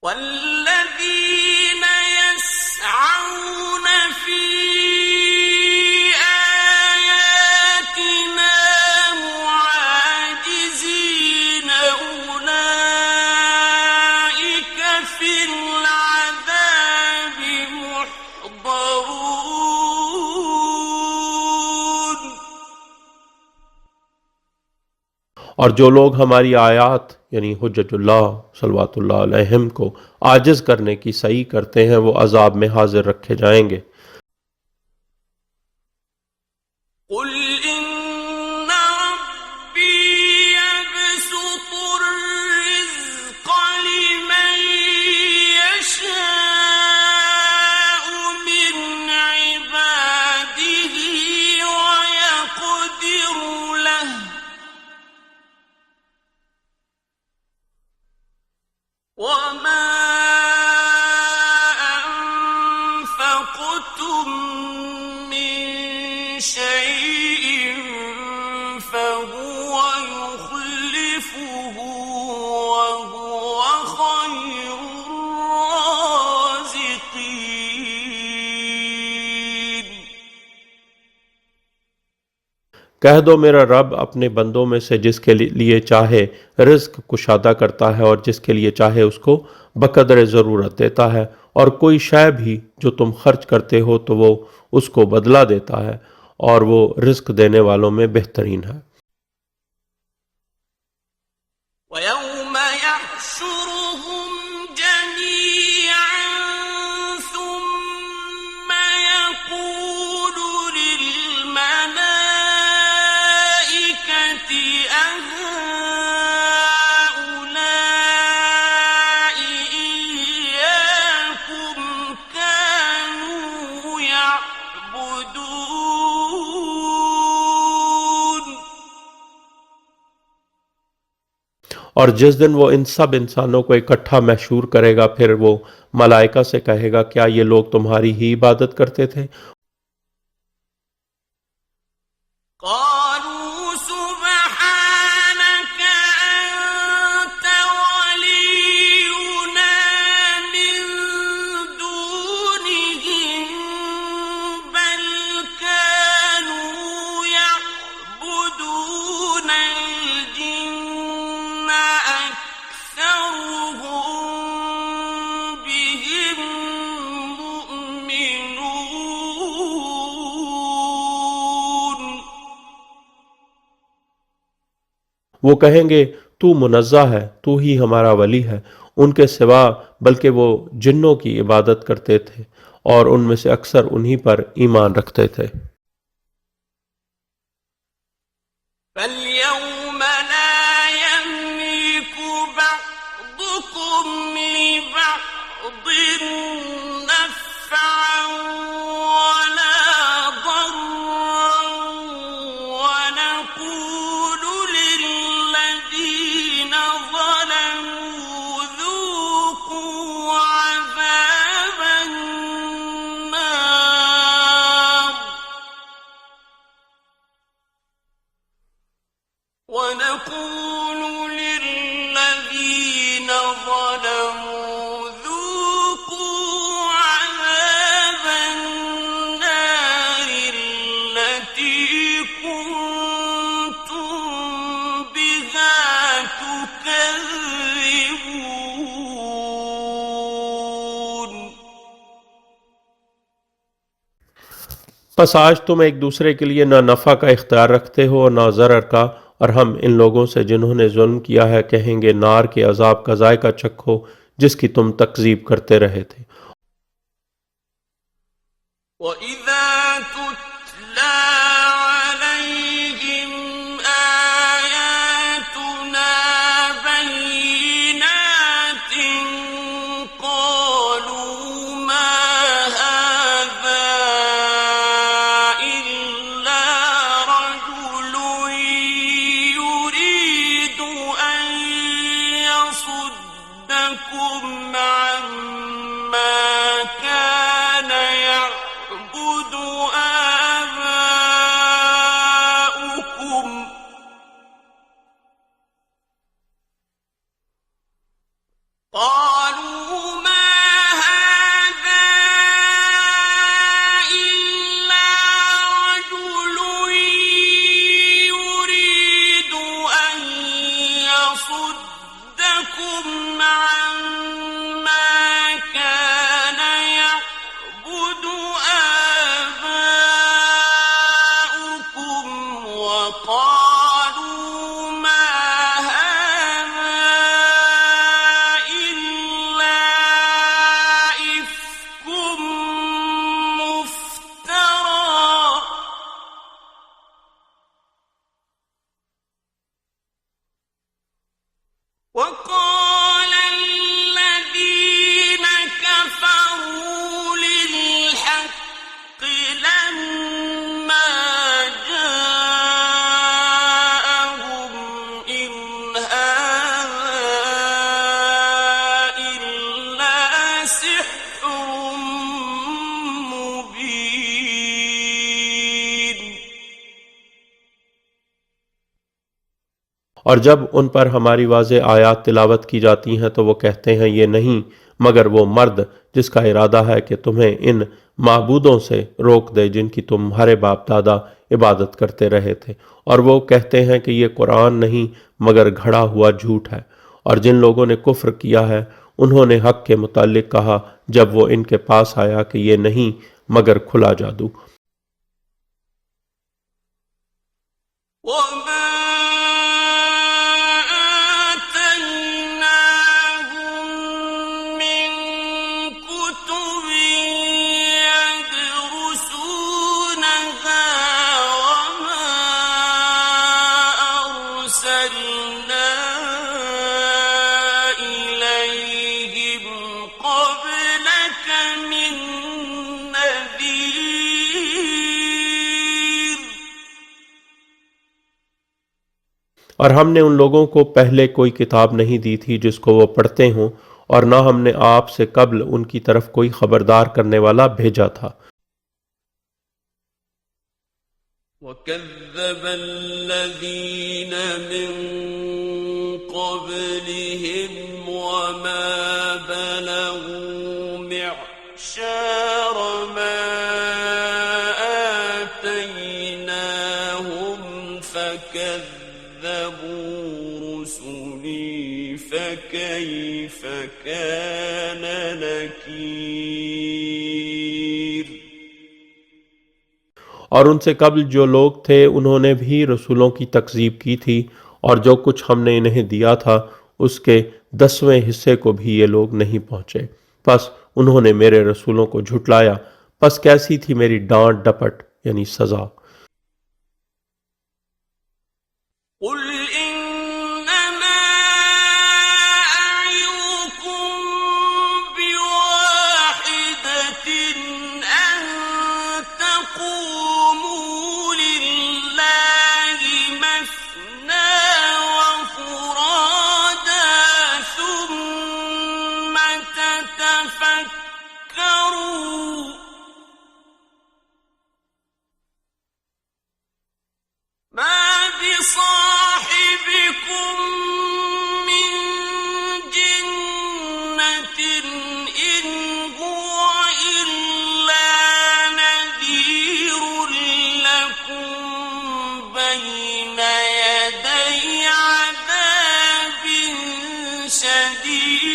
والذين يسعون في آياتنا معاجزين أولئك في العذاب محضرون। और जो लोग हमारी आयात यानी हुज्जतुल्लाह सल्लल्लाहु अलैहिम को आजिज करने की सही करते हैं वो अजाब में हाजिर रखे जाएंगे। قل إن ربي يبسط الرزق لمن يشاء من عباده ويقدر له وما कह दो मेरा रब अपने बंदों में से जिसके लिए चाहे रिज्क कुशादा करता है और जिसके लिए चाहे उसको बकदर ज़रूरत देता है, और कोई शय भी जो तुम खर्च करते हो तो वो उसको बदला देता है, और वो रिज्क देने वालों में बेहतरीन है। ويوم يحشرهم جميعا ثم يقول للملائكة أهؤلاء إياكم كانوا يعبدون और जिस दिन वो इन सब इंसानों को इकट्ठा महशूर करेगा, फिर वो मलाइका से कहेगा, क्या ये लोग तुम्हारी ही इबादत करते थे? قالوا سبحانك أنت ولينا من دونهم بل كانوا يعبدون الجن أكثرهم بهم مؤمنون वो कहेंगे, तू मुनज़्ज़ह है, तू ही हमारा वली है, उनके सिवा बल्कि वो जिन्नों की इबादत करते थे और उनमें से अक्सर उन्हीं पर ईमान रखते थे। فاليوم لا يملك بعضكم لبعض نفعا ولا ضرا ونقول للذين ظلموا ذوقوا عذاب النار ونقول للذين ظلموا ذوقوا عذاب النار التي كنتم بها تكذبون बस आज तुम एक दूसरे के लिए ना नफ़ा का इख्तियार रखते हो और ना ज़रर का, और हम इन लोगों से जिन्होंने जुल्म किया है कहेंगे, नार के अजाब का जायका चखो जिसकी तुम तकजीब करते रहे थे। وَإِذَا تُتْلَى عَلَيْهِمْ آيَاتُنَا بَيِّنَاتٍ قَالُوا مَا هَذَا إِلَّا رَجُلٌ يُرِيدُ أَن يَصُدَّكُمْ عَمَّا كَانَ يَعْبُدُ آبَاؤُكُمْ قالوا ما هذا إلا رجل يريد أن يصدكم عما كان يعبد آباؤكم وقالوا ما هذا إلا إفك مفترى وقال الذين كفروا للحق لما جاءهم إن هذا إلا سحر مبين और जब उन पर हमारी वाज़े आयात तिलावत की जाती हैं तो वो कहते हैं, ये नहीं मगर वो मर्द जिसका इरादा है कि तुम्हें इन माबूदों से रोक दे जिनकी तुम्हारे बाप दादा इबादत करते रहे थे, और वो कहते हैं कि ये कुरान नहीं मगर घड़ा हुआ झूठ है। और जिन लोगों ने कुफ्र किया है उन्होंने हक के मुतालिक कहा जब वो इनके पास आया कि ये नहीं मगर खुला जादू। وما آتيناهم من كتب يدرسونها وما أرسلنا إليهم قبلك من نذير और हमने उन लोगों को पहले कोई किताब नहीं दी थी जिसको वो पढ़ते हों, और ना हमने आप से कब्ल उनकी तरफ कोई खबरदार करने वाला भेजा था। وكذب الذين من قبلهم وما بلغوا معشار ما آتيناهم فكذبوا رسلي فكيف كان نكير और उनसे कब्ल जो लोग थे उन्होंने भी रसूलों की तकजीब की थी, और जो कुछ हमने इन्हें दिया था उसके 10वें हिस्से को भी ये लोग नहीं पहुंचे। बस उन्होंने मेरे रसूलों को झुटलाया, बस कैसी थी मेरी डांट डपट यानी सजा। قل إنما أعظكم بواحدة أن تقوموا لله مثنى وفرادا ثم تتفكروا ما بصاحبكم من جنة إن هو إلا نذير لكم بين يدي عذاب شديد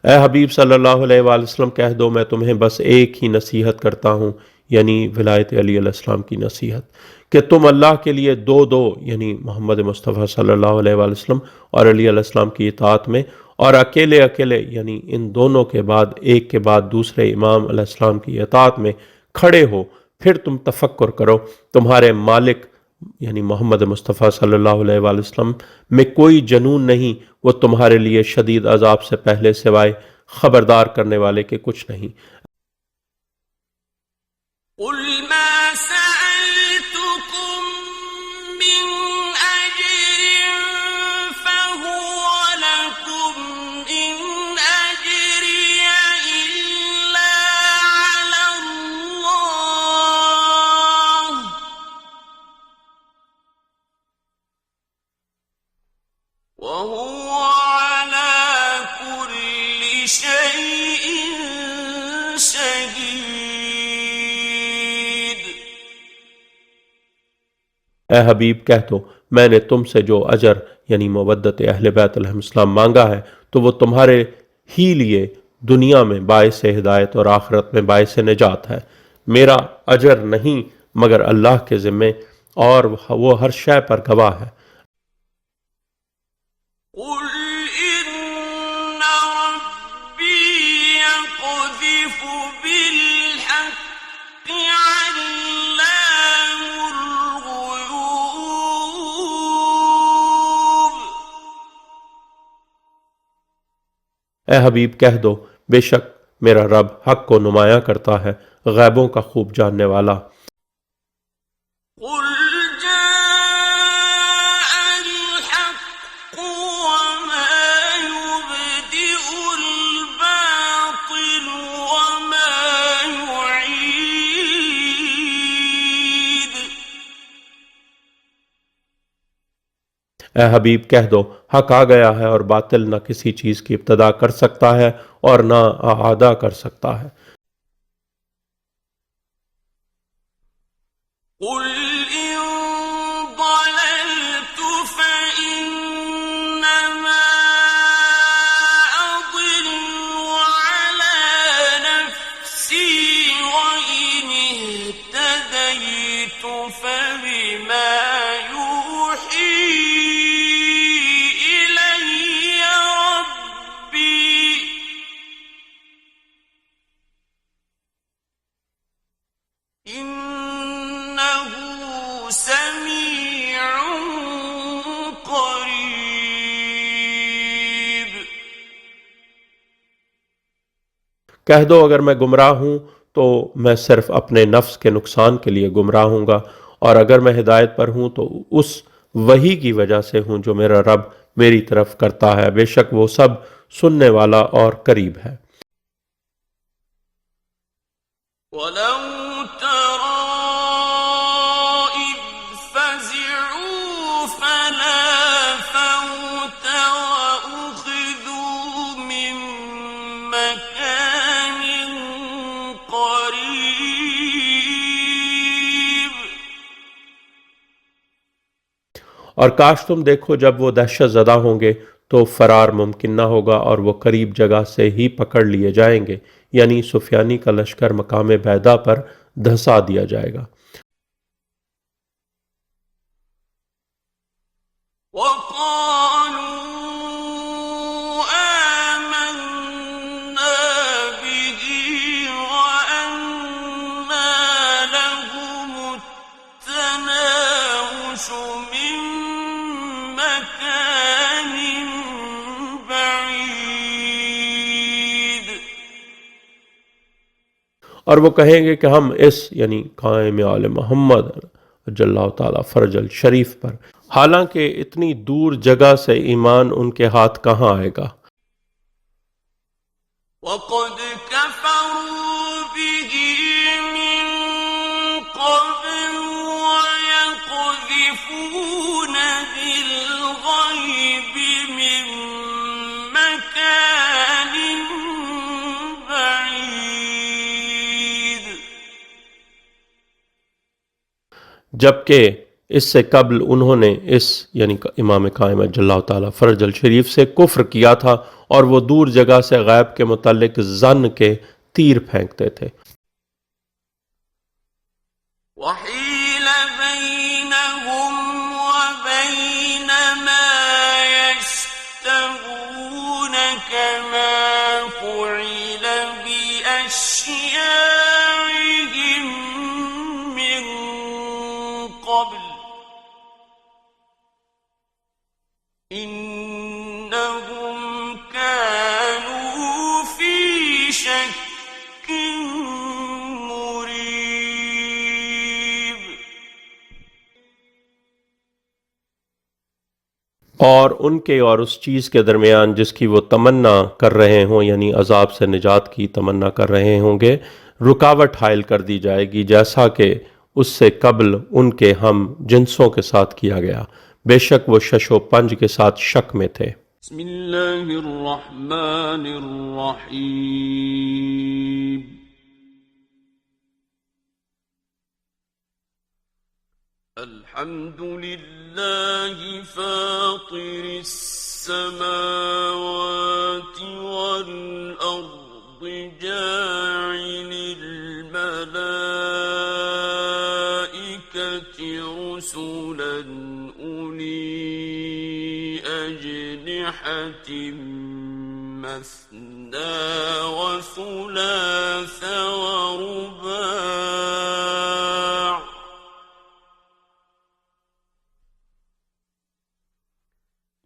ए हबीब सल्लल्लाहु अलैहि वसल्लम कह दो मैं तुम्हें बस एक ही नसीहत करता हूँ, यानी विलायत अली अलैहिस्सलाम की नसीहत, कि तुम अल्लाह के लिए दो दो यानी मोहम्मद मुस्तफ़ा सल्लल्लाहु अलैहि वसल्लम और अली अलैहिस्सलाम की इताअत में, और अकेले अकेले यानी इन दोनों के बाद एक के बाद दूसरे इमाम अलैहिस्सलाम की इताअत में खड़े हो। फिर तुम तफक्कुर करो, तुम्हारे मालिक यानी मोहम्मद मुस्तफ़ा सल्लल्लाहु अलैहि वसल्लम में कोई जनून नहीं, वो तुम्हारे लिए शदीद अजाब से पहले सिवाय खबरदार करने वाले के कुछ नहीं। قل ما سألتكم من أجر فهو لكم إن أجري إلا على الله وهو على كل شيء شهيد ए हबीब कह दो मैंने तुमसे जो अजर यानी मवद्दत अहले बैत अलैहिस्सलाम मांगा है तो वो तुम्हारे ही लिए दुनिया में बाइस हिदायत और आखिरत में बाइस निजात है। मेरा अजर नहीं मगर अल्लाह के ज़िम्मे, और वो हर शय पर गवाह है। قل إن ربي يقذف بالحق علام الغيوب ए हबीब कह दो बेशक मेरा रब हक को नुमाया करता है, गैबों का खूब जानने वाला। قل جاء الحق وما يبدئ الباطل وما يعيد ए हबीब कह दो, हक आ गया है और बातिल न किसी चीज़ की इब्तदा कर सकता है और न आदा कर सकता है। قل إن ضللت فإنما أضل على نفسي وإن اهتديت فبما يوحي إلي ربي إنه سميع قريب। कह दो, अगर मैं गुमराह हूँ तो मैं सिर्फ अपने नफ्स के नुकसान के लिए गुमराह हूँगा, और अगर मैं हिदायत पर हूँ तो उस वही की वजह से हूँ जो मेरा रब मेरी तरफ करता है। बेशक वो सब सुनने वाला और करीब है। ولو ترى إذ فزعوا فلا فوت وأخذوا من مكان قريب। और काश तुम देखो जब वो दहशत ज़दा होंगे तो फरार मुमकिन न होगा और वो करीब जगह से ही पकड़ लिए जाएंगे, यानी सुफियानी का लश्कर मकाम बैदा पर धंसा दिया जाएगा। وقالوا آمنا به وأنى لهم التناوش من مكان بعيد। और वो कहेंगे कि हम इस यानी कायम आल मोहम्मद अल्लाह ताला फरजल शरीफ पर, हालांकि इतनी दूर जगह से ईमान उनके हाथ कहाँ आएगा। وقد كفروا به من قبل ويقذفون بالغيب من مكان بعيد। जबकि इससे कबल उन्होंने इस यानी इमाम कायम अल्लाह ताला फरजल शरीफ से कुफ्र किया था और वो दूर जगह से गैब के मुतालिक जन के तीर फेंकते थे। وحيل بينهم وبين ما يشتهون كما فعل بأشياعهم من قبل إنهم كانوا في شك مريب। और उनके और उस चीज़ के दरमियान जिसकी वो तमन्ना कर रहे हों, यानी अजाब से निजात की तमन्ना कर रहे होंगे, रुकावट हायल कर दी जाएगी, जैसा कि उससे कबल उनके हम जिन्सों के साथ किया गया। बेशक वो शशो पंज के साथ शक में थे। बिस्मिल्लाहिर्रहमानिर्रहीम। अल्हम्दुलिल्लाहि फातिरिस समावाति वल अर्दि जाइलिल मलाइकति रुसुलन उली अजनिहतिन मस्ना व सुलास व रुबा'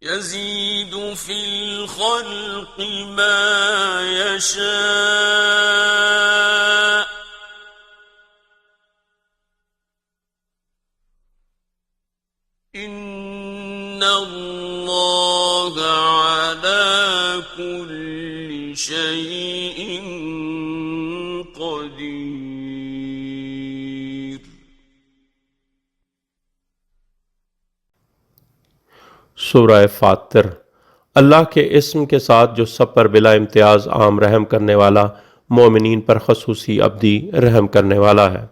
يزيد في الخلق ما يشاء إن الله على كل شيء قدير। सूरह फातिर। अल्लाह के इस्म के साथ जो सब पर बिला इम्तियाज आम रहम करने वाला, मोमिनीन पर खसूसी अब्दी रहम करने वाला है।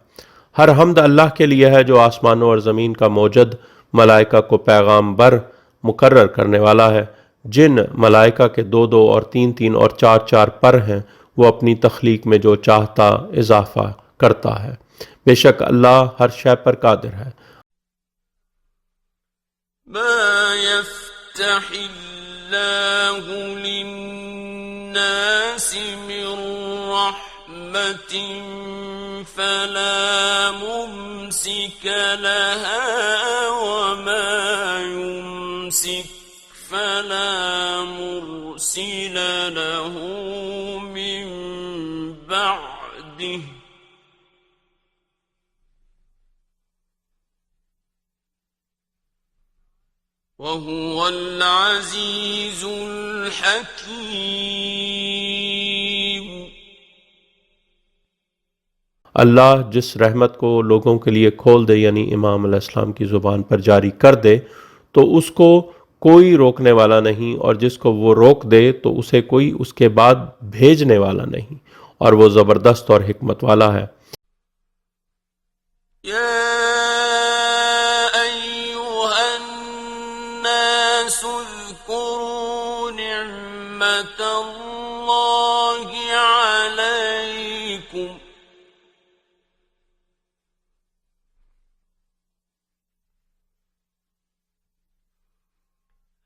हर हमद अल्लाह के लिए है जो आसमानों और ज़मीन का मौजद मलाइका को पैगाम बर मुकर्रर करने वाला है। जिन मलाइका के 2-2 और 3-3 और 4-4 पर हैं, वो अपनी तख्लीक में जो चाहता इजाफा करता है। बेशक अल्लाह हर शय पर कादिर है। ما يفتح الله للناس من رحمة فلا ممسك لها وما يمسك فلا مرسل له من بعده وهو العزيز الحكيم। अल्लाह जिस रहमत को लोगों के लिए खोल दे, यानी इमाम अलैहिस्सलाम की ज़ुबान पर जारी कर दे, तो उसको कोई रोकने वाला नहीं, और जिसको वो रोक दे तो उसे कोई उसके बाद भेजने वाला नहीं, और वो ज़बरदस्त और हिकमत वाला है। اذكروا نعمة الله عليكم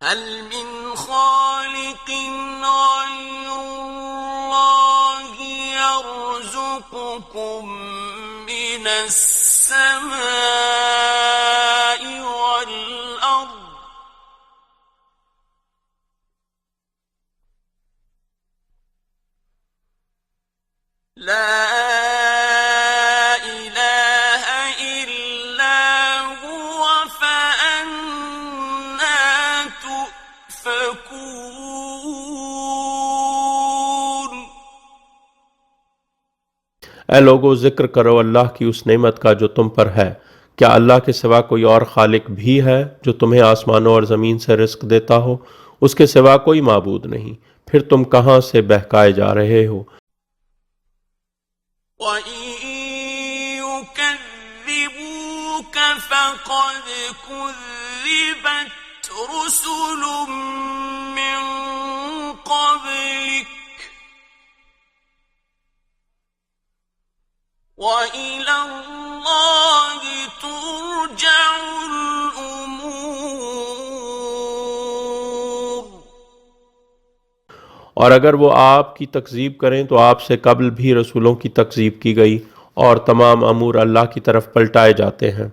هل من خالق غير الله يرزقكم من السماء والأرض لا إله إلا هو فأنا تؤفكون। ऐ लोगो, जिक्र करो अल्लाह की उस नेमत का जो तुम पर है। क्या अल्लाह के सिवा कोई और खालिक भी है जो तुम्हें आसमानों और ज़मीन से रिस्क देता हो? उसके सिवा कोई माबूद नहीं, फिर तुम कहाँ से बहकाए जा रहे हो? وَإِن يُكَذِّبُوكَ فَقَدْ كُذِّبَتْ رُسُلٌ مِّن قَبْلِكَ وَإِلَى اللَّهِ تُرْجَعُ الْأُمُورُ। और अगर वो आपकी तकज़ीब करें तो आपसे कबल भी रसूलों की तकज़ीब की गई, और तमाम अमूर अल्लाह की तरफ पलटाए जाते हैं।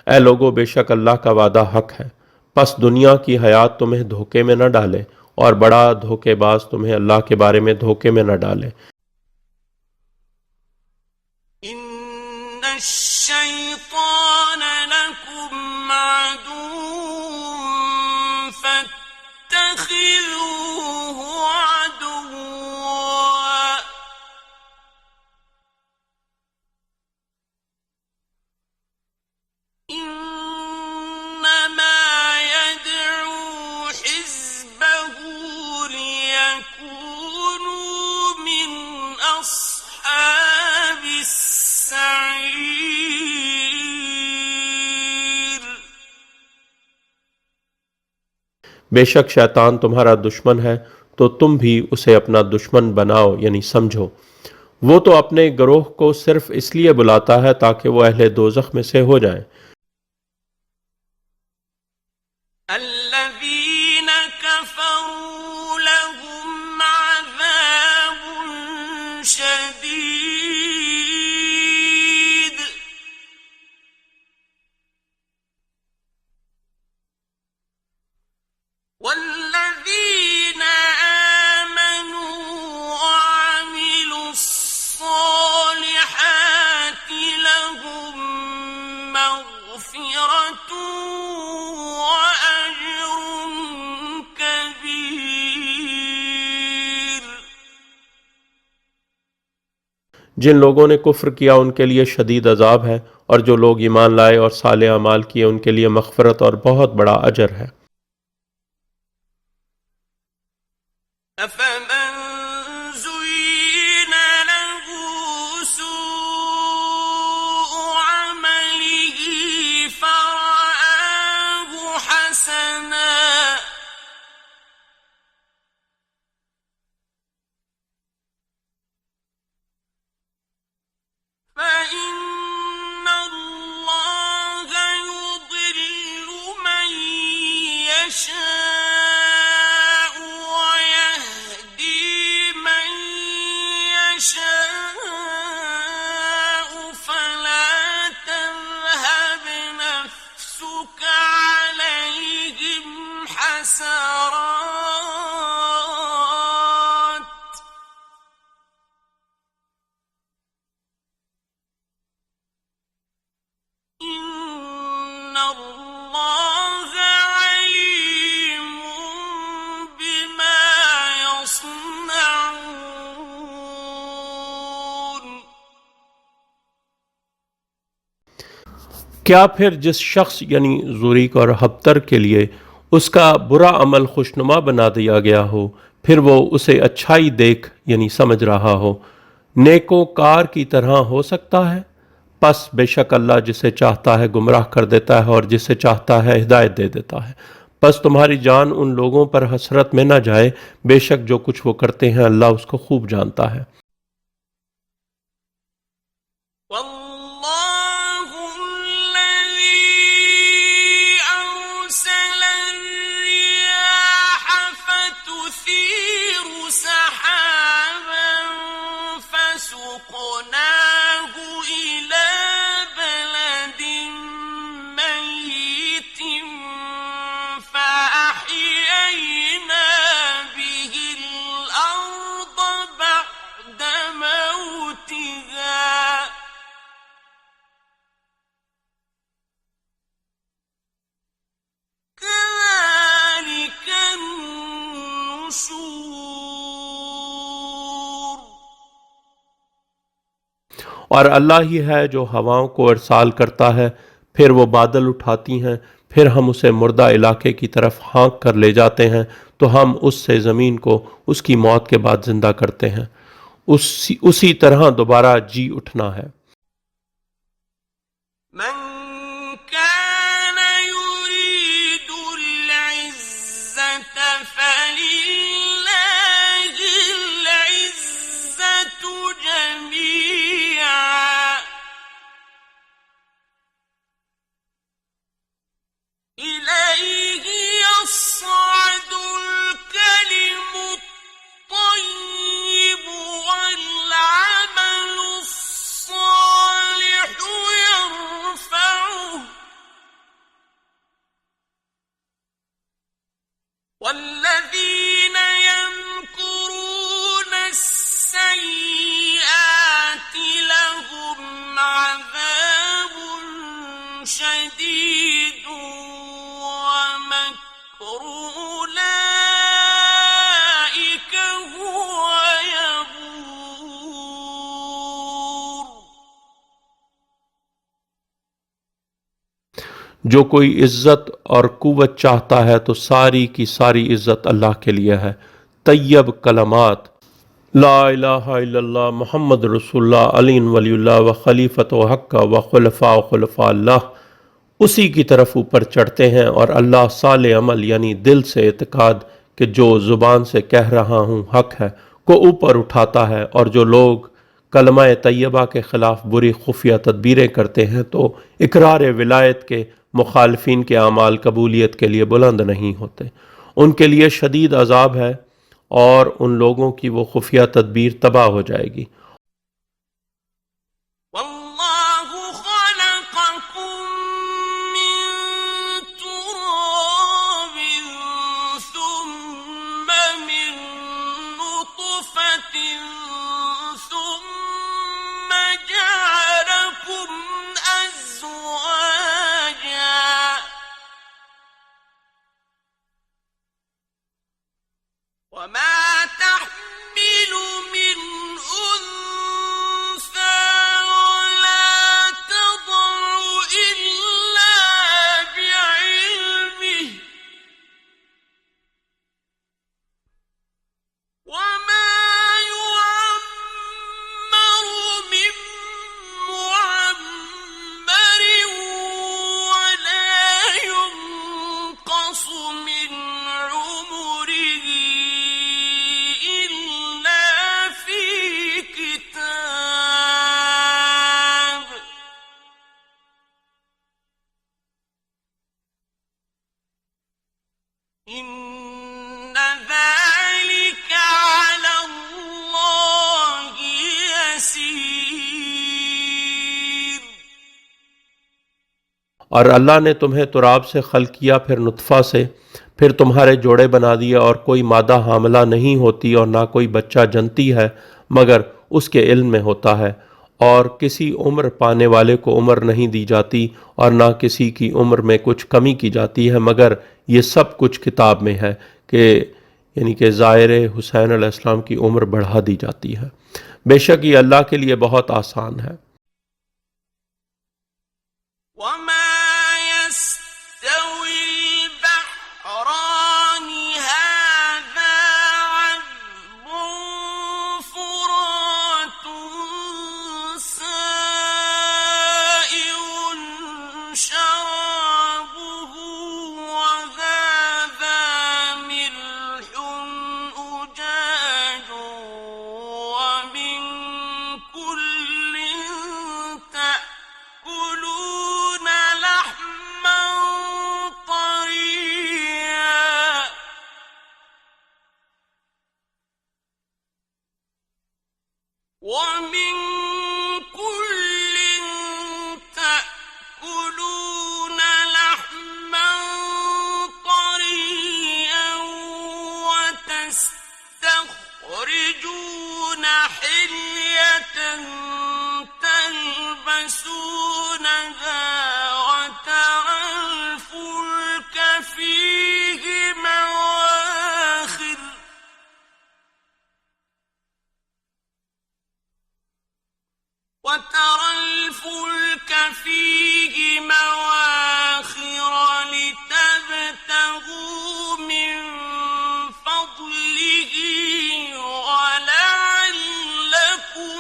ऐ लोगो, बेशक अल्लाह का वादा हक है, बस दुनिया की हयात तुम्हें धोखे में न डाले, और बड़ा धोखेबाज तुम्हें अल्लाह के बारे में धोखे में न डाले। इन्नश्शैतान लकुम अदुव्वुन फत्तखिज़ूहु अदुव्वा इन्नमा यद'ू हिज़्बहु लियकूनू मिन अस्हाबिस सईर। बेशक शैतान तुम्हारा दुश्मन है, तो तुम भी उसे अपना दुश्मन बनाओ, यानी समझो। वो तो अपने गिरोह को सिर्फ इसलिए बुलाता है ताकि वो अहले दोज़ख में से हो जाएं। الذين كفروا لهم عذاب شديد जिन लोगों ने कुफ्र किया उनके लिए शदीद अजाब है, और जो लोग ईमान लाए और साले अमाल किए उनके लिए मग़फ़िरत और बहुत बड़ा अजर है। أفمن زين له سوء عمله فرآه حسنا فإن الله يضل من يشاء ويهدي من يشاء فلا تذهب نفسك عليهم حسرات إن الله عليم بما يصنعون। क्या फिर जिस शख्स यानी ज़ुरीक और हब्तर के लिए उसका बुरा अमल खुशनुमा बना दिया गया हो, फिर वो उसे अच्छाई देख यानी समझ रहा हो, नेकोकार की तरह हो सकता है? बस बेशक अल्लाह जिसे चाहता है गुमराह कर देता है और जिसे चाहता है हिदायत दे देता है। बस तुम्हारी जान उन लोगों पर हसरत में न जाए, बेशक जो कुछ वो करते हैं अल्लाह उसको खूब जानता है। والله الذي أرسل الرياح فتثير سحابا فسقناه إلى بلد ميت فأحيينا به الأرض بعد موتها كذلك النشور। और अल्लाह ही है जो हवाओं को अरसाल करता है, फिर वो बादल उठाती हैं, फिर हम उसे मुर्दा इलाके की तरफ हाँक कर ले जाते हैं, तो हम उससे ज़मीन को उसकी मौत के बाद जिंदा करते हैं। उसी तरह दोबारा जी उठना है। من كان يريد العزة فلله العزة جميعا إليه يصعد الكلم الطيب والعمل الصالح يرفعه والذين يمكرون السيئات لهم عذاب شديد ومكر أولئك هو يبور। जो कोई इज्जत और कुव्वत चाहता है तो सारी की सारी इज्जत अल्लाह के लिए है। तैयब कलमात ला इलाहा इल्लल्लाह मुहम्मद रसूलुल्लाह अली वलीउल्लाह व खलीफत व हक़ व खुलफा अल्लाह उसी की तरफ ऊपर चढ़ते हैं, और अल्लाह साले अमल यानी दिल से इत्काद कि जो ज़ुबान से कह रहा हूँ हक है को ऊपर उठाता है। और जो लोग कलमा तैयबा के ख़िलाफ़ बुरी खुफिया तदबीरें करते हैं तो इकरार विलायत के मुखालफिन के अमाल कबूलियत के लिए बुलंद नहीं होते। उनके लिए शदीद अजाब है और उन लोगों की वो खुफिया तदबीर तबाह हो जाएगी। والله خلقكم من تراب ثم من نطفة ثم جعلكم أزواجا وما تحمل من أنثى और अल्लाह ने तुम्हें तुराब से खल्क किया, फिर नुतफ़ा से, फिर तुम्हारे जोड़े बना दिए, और कोई मादा हामला नहीं होती और ना कोई बच्चा जनती है मगर उसके इल्म में होता है। और किसी उम्र पाने वाले को उम्र नहीं दी जाती और ना किसी की उम्र में कुछ कमी की जाती है, मगर ये सब कुछ किताब में है कि यानी कि ज़ाहिर हुसैन अलैहिस्सलाम की उम्र बढ़ा दी जाती है। बेशक ये अल्लाह के लिए बहुत आसान है। وما يستوي البحران هذا عذب فرات سائغ شرابه وهذا ملح أجاج ومن كل تأكلون لحما طريا ومن كل تأكلون لحما طريا وتستخرجون حلية تلبسونها وترى الفلك فيه مواخر لتبتغوا من فضله ولعلكم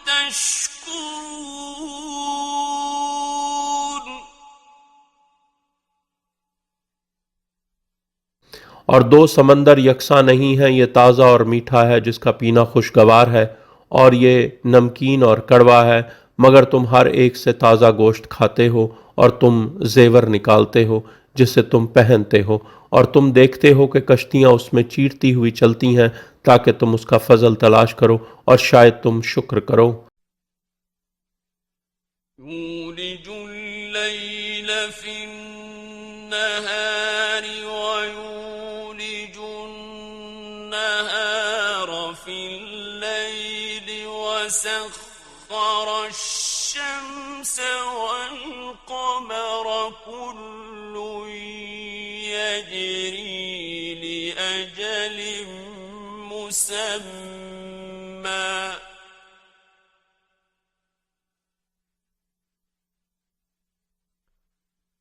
تشكرون और दो समंदर यकसा नहीं है, ये ताज़ा और मीठा है जिसका पीना खुशगवार है, और ये नमकीन और कड़वा है, मगर तुम हर एक से ताज़ा गोश्त खाते हो और तुम जेवर निकालते हो जिसे तुम पहनते हो, और तुम देखते हो कि कश्तियाँ उसमें चीरती हुई चलती हैं ताकि तुम उसका फजल तलाश करो और शायद तुम शुक्र करो। يولج الليل في النهار ويولج النهار في الليل وسخر الشمس والقمر كل يجري لأجل مسمى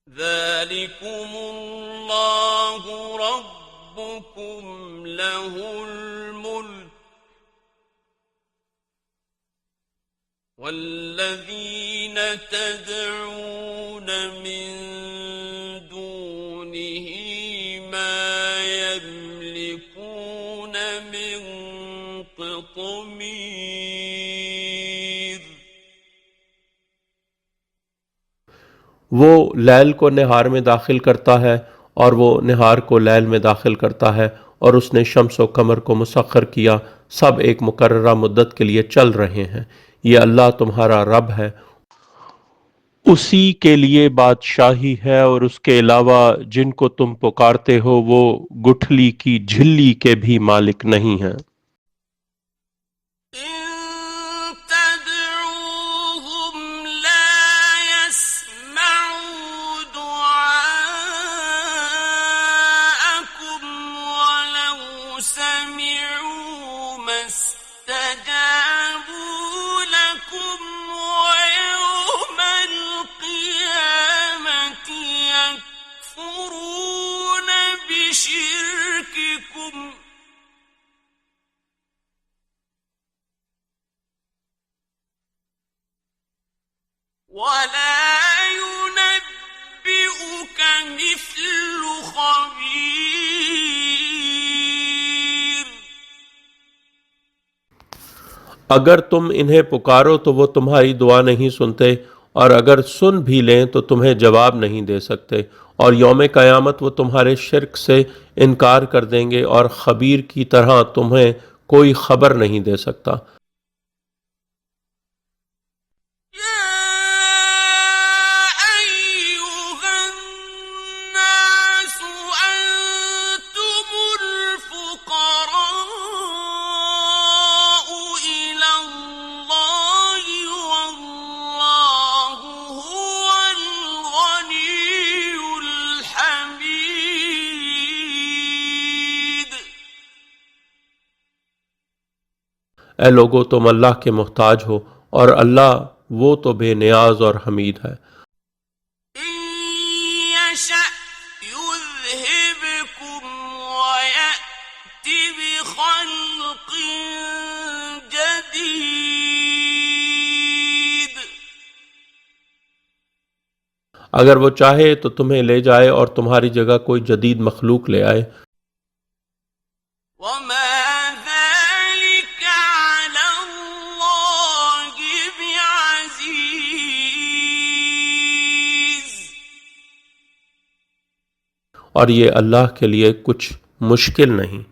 ذلكم الله ربكم له الملك والذين تدعون من دونه ما يملكون من قطمير वो लैल को निहार में दाखिल करता है और वो निहार को लैल में दाखिल करता है, और उसने शम्स व कमर को मुसख्खर किया, सब एक मुकर्ररा मुद्दत के लिए चल रहे हैं। ये अल्लाह तुम्हारा रब है, उसी के लिए बादशाही है, और उसके अलावा जिनको तुम पुकारते हो वो गुठली की झिल्ली के भी मालिक नहीं हैं। إن تدعوهم لا يسمعوا دعاءكم ولو سمعوا ما استجابوا لكم ويوم القيامة يكفرون بشرككم ولا ينبئك مثل خبير अगर तुम इन्हें पुकारो तो वो तुम्हारी दुआ नहीं सुनते, और अगर सुन भी लें तो तुम्हें जवाब नहीं दे सकते, और यौम क़यामत वो तुम्हारे शिर्क से इनकार कर देंगे, और खबीर की तरह तुम्हें कोई खबर नहीं दे सकता। يا أيها ए लोगो तुम अल्लाह के मोहताज हो और अल्लाह वो तो बेनियाज और हमीद है। إن يشأ يذهبكم ويأت بخلق جديد अगर वो चाहे तो तुम्हें ले जाए और तुम्हारी जगह कोई जदीद मखलूक ले आए। وما ذلك على الله بعزيز और ये अल्लाह के लिए कुछ मुश्किल नहीं।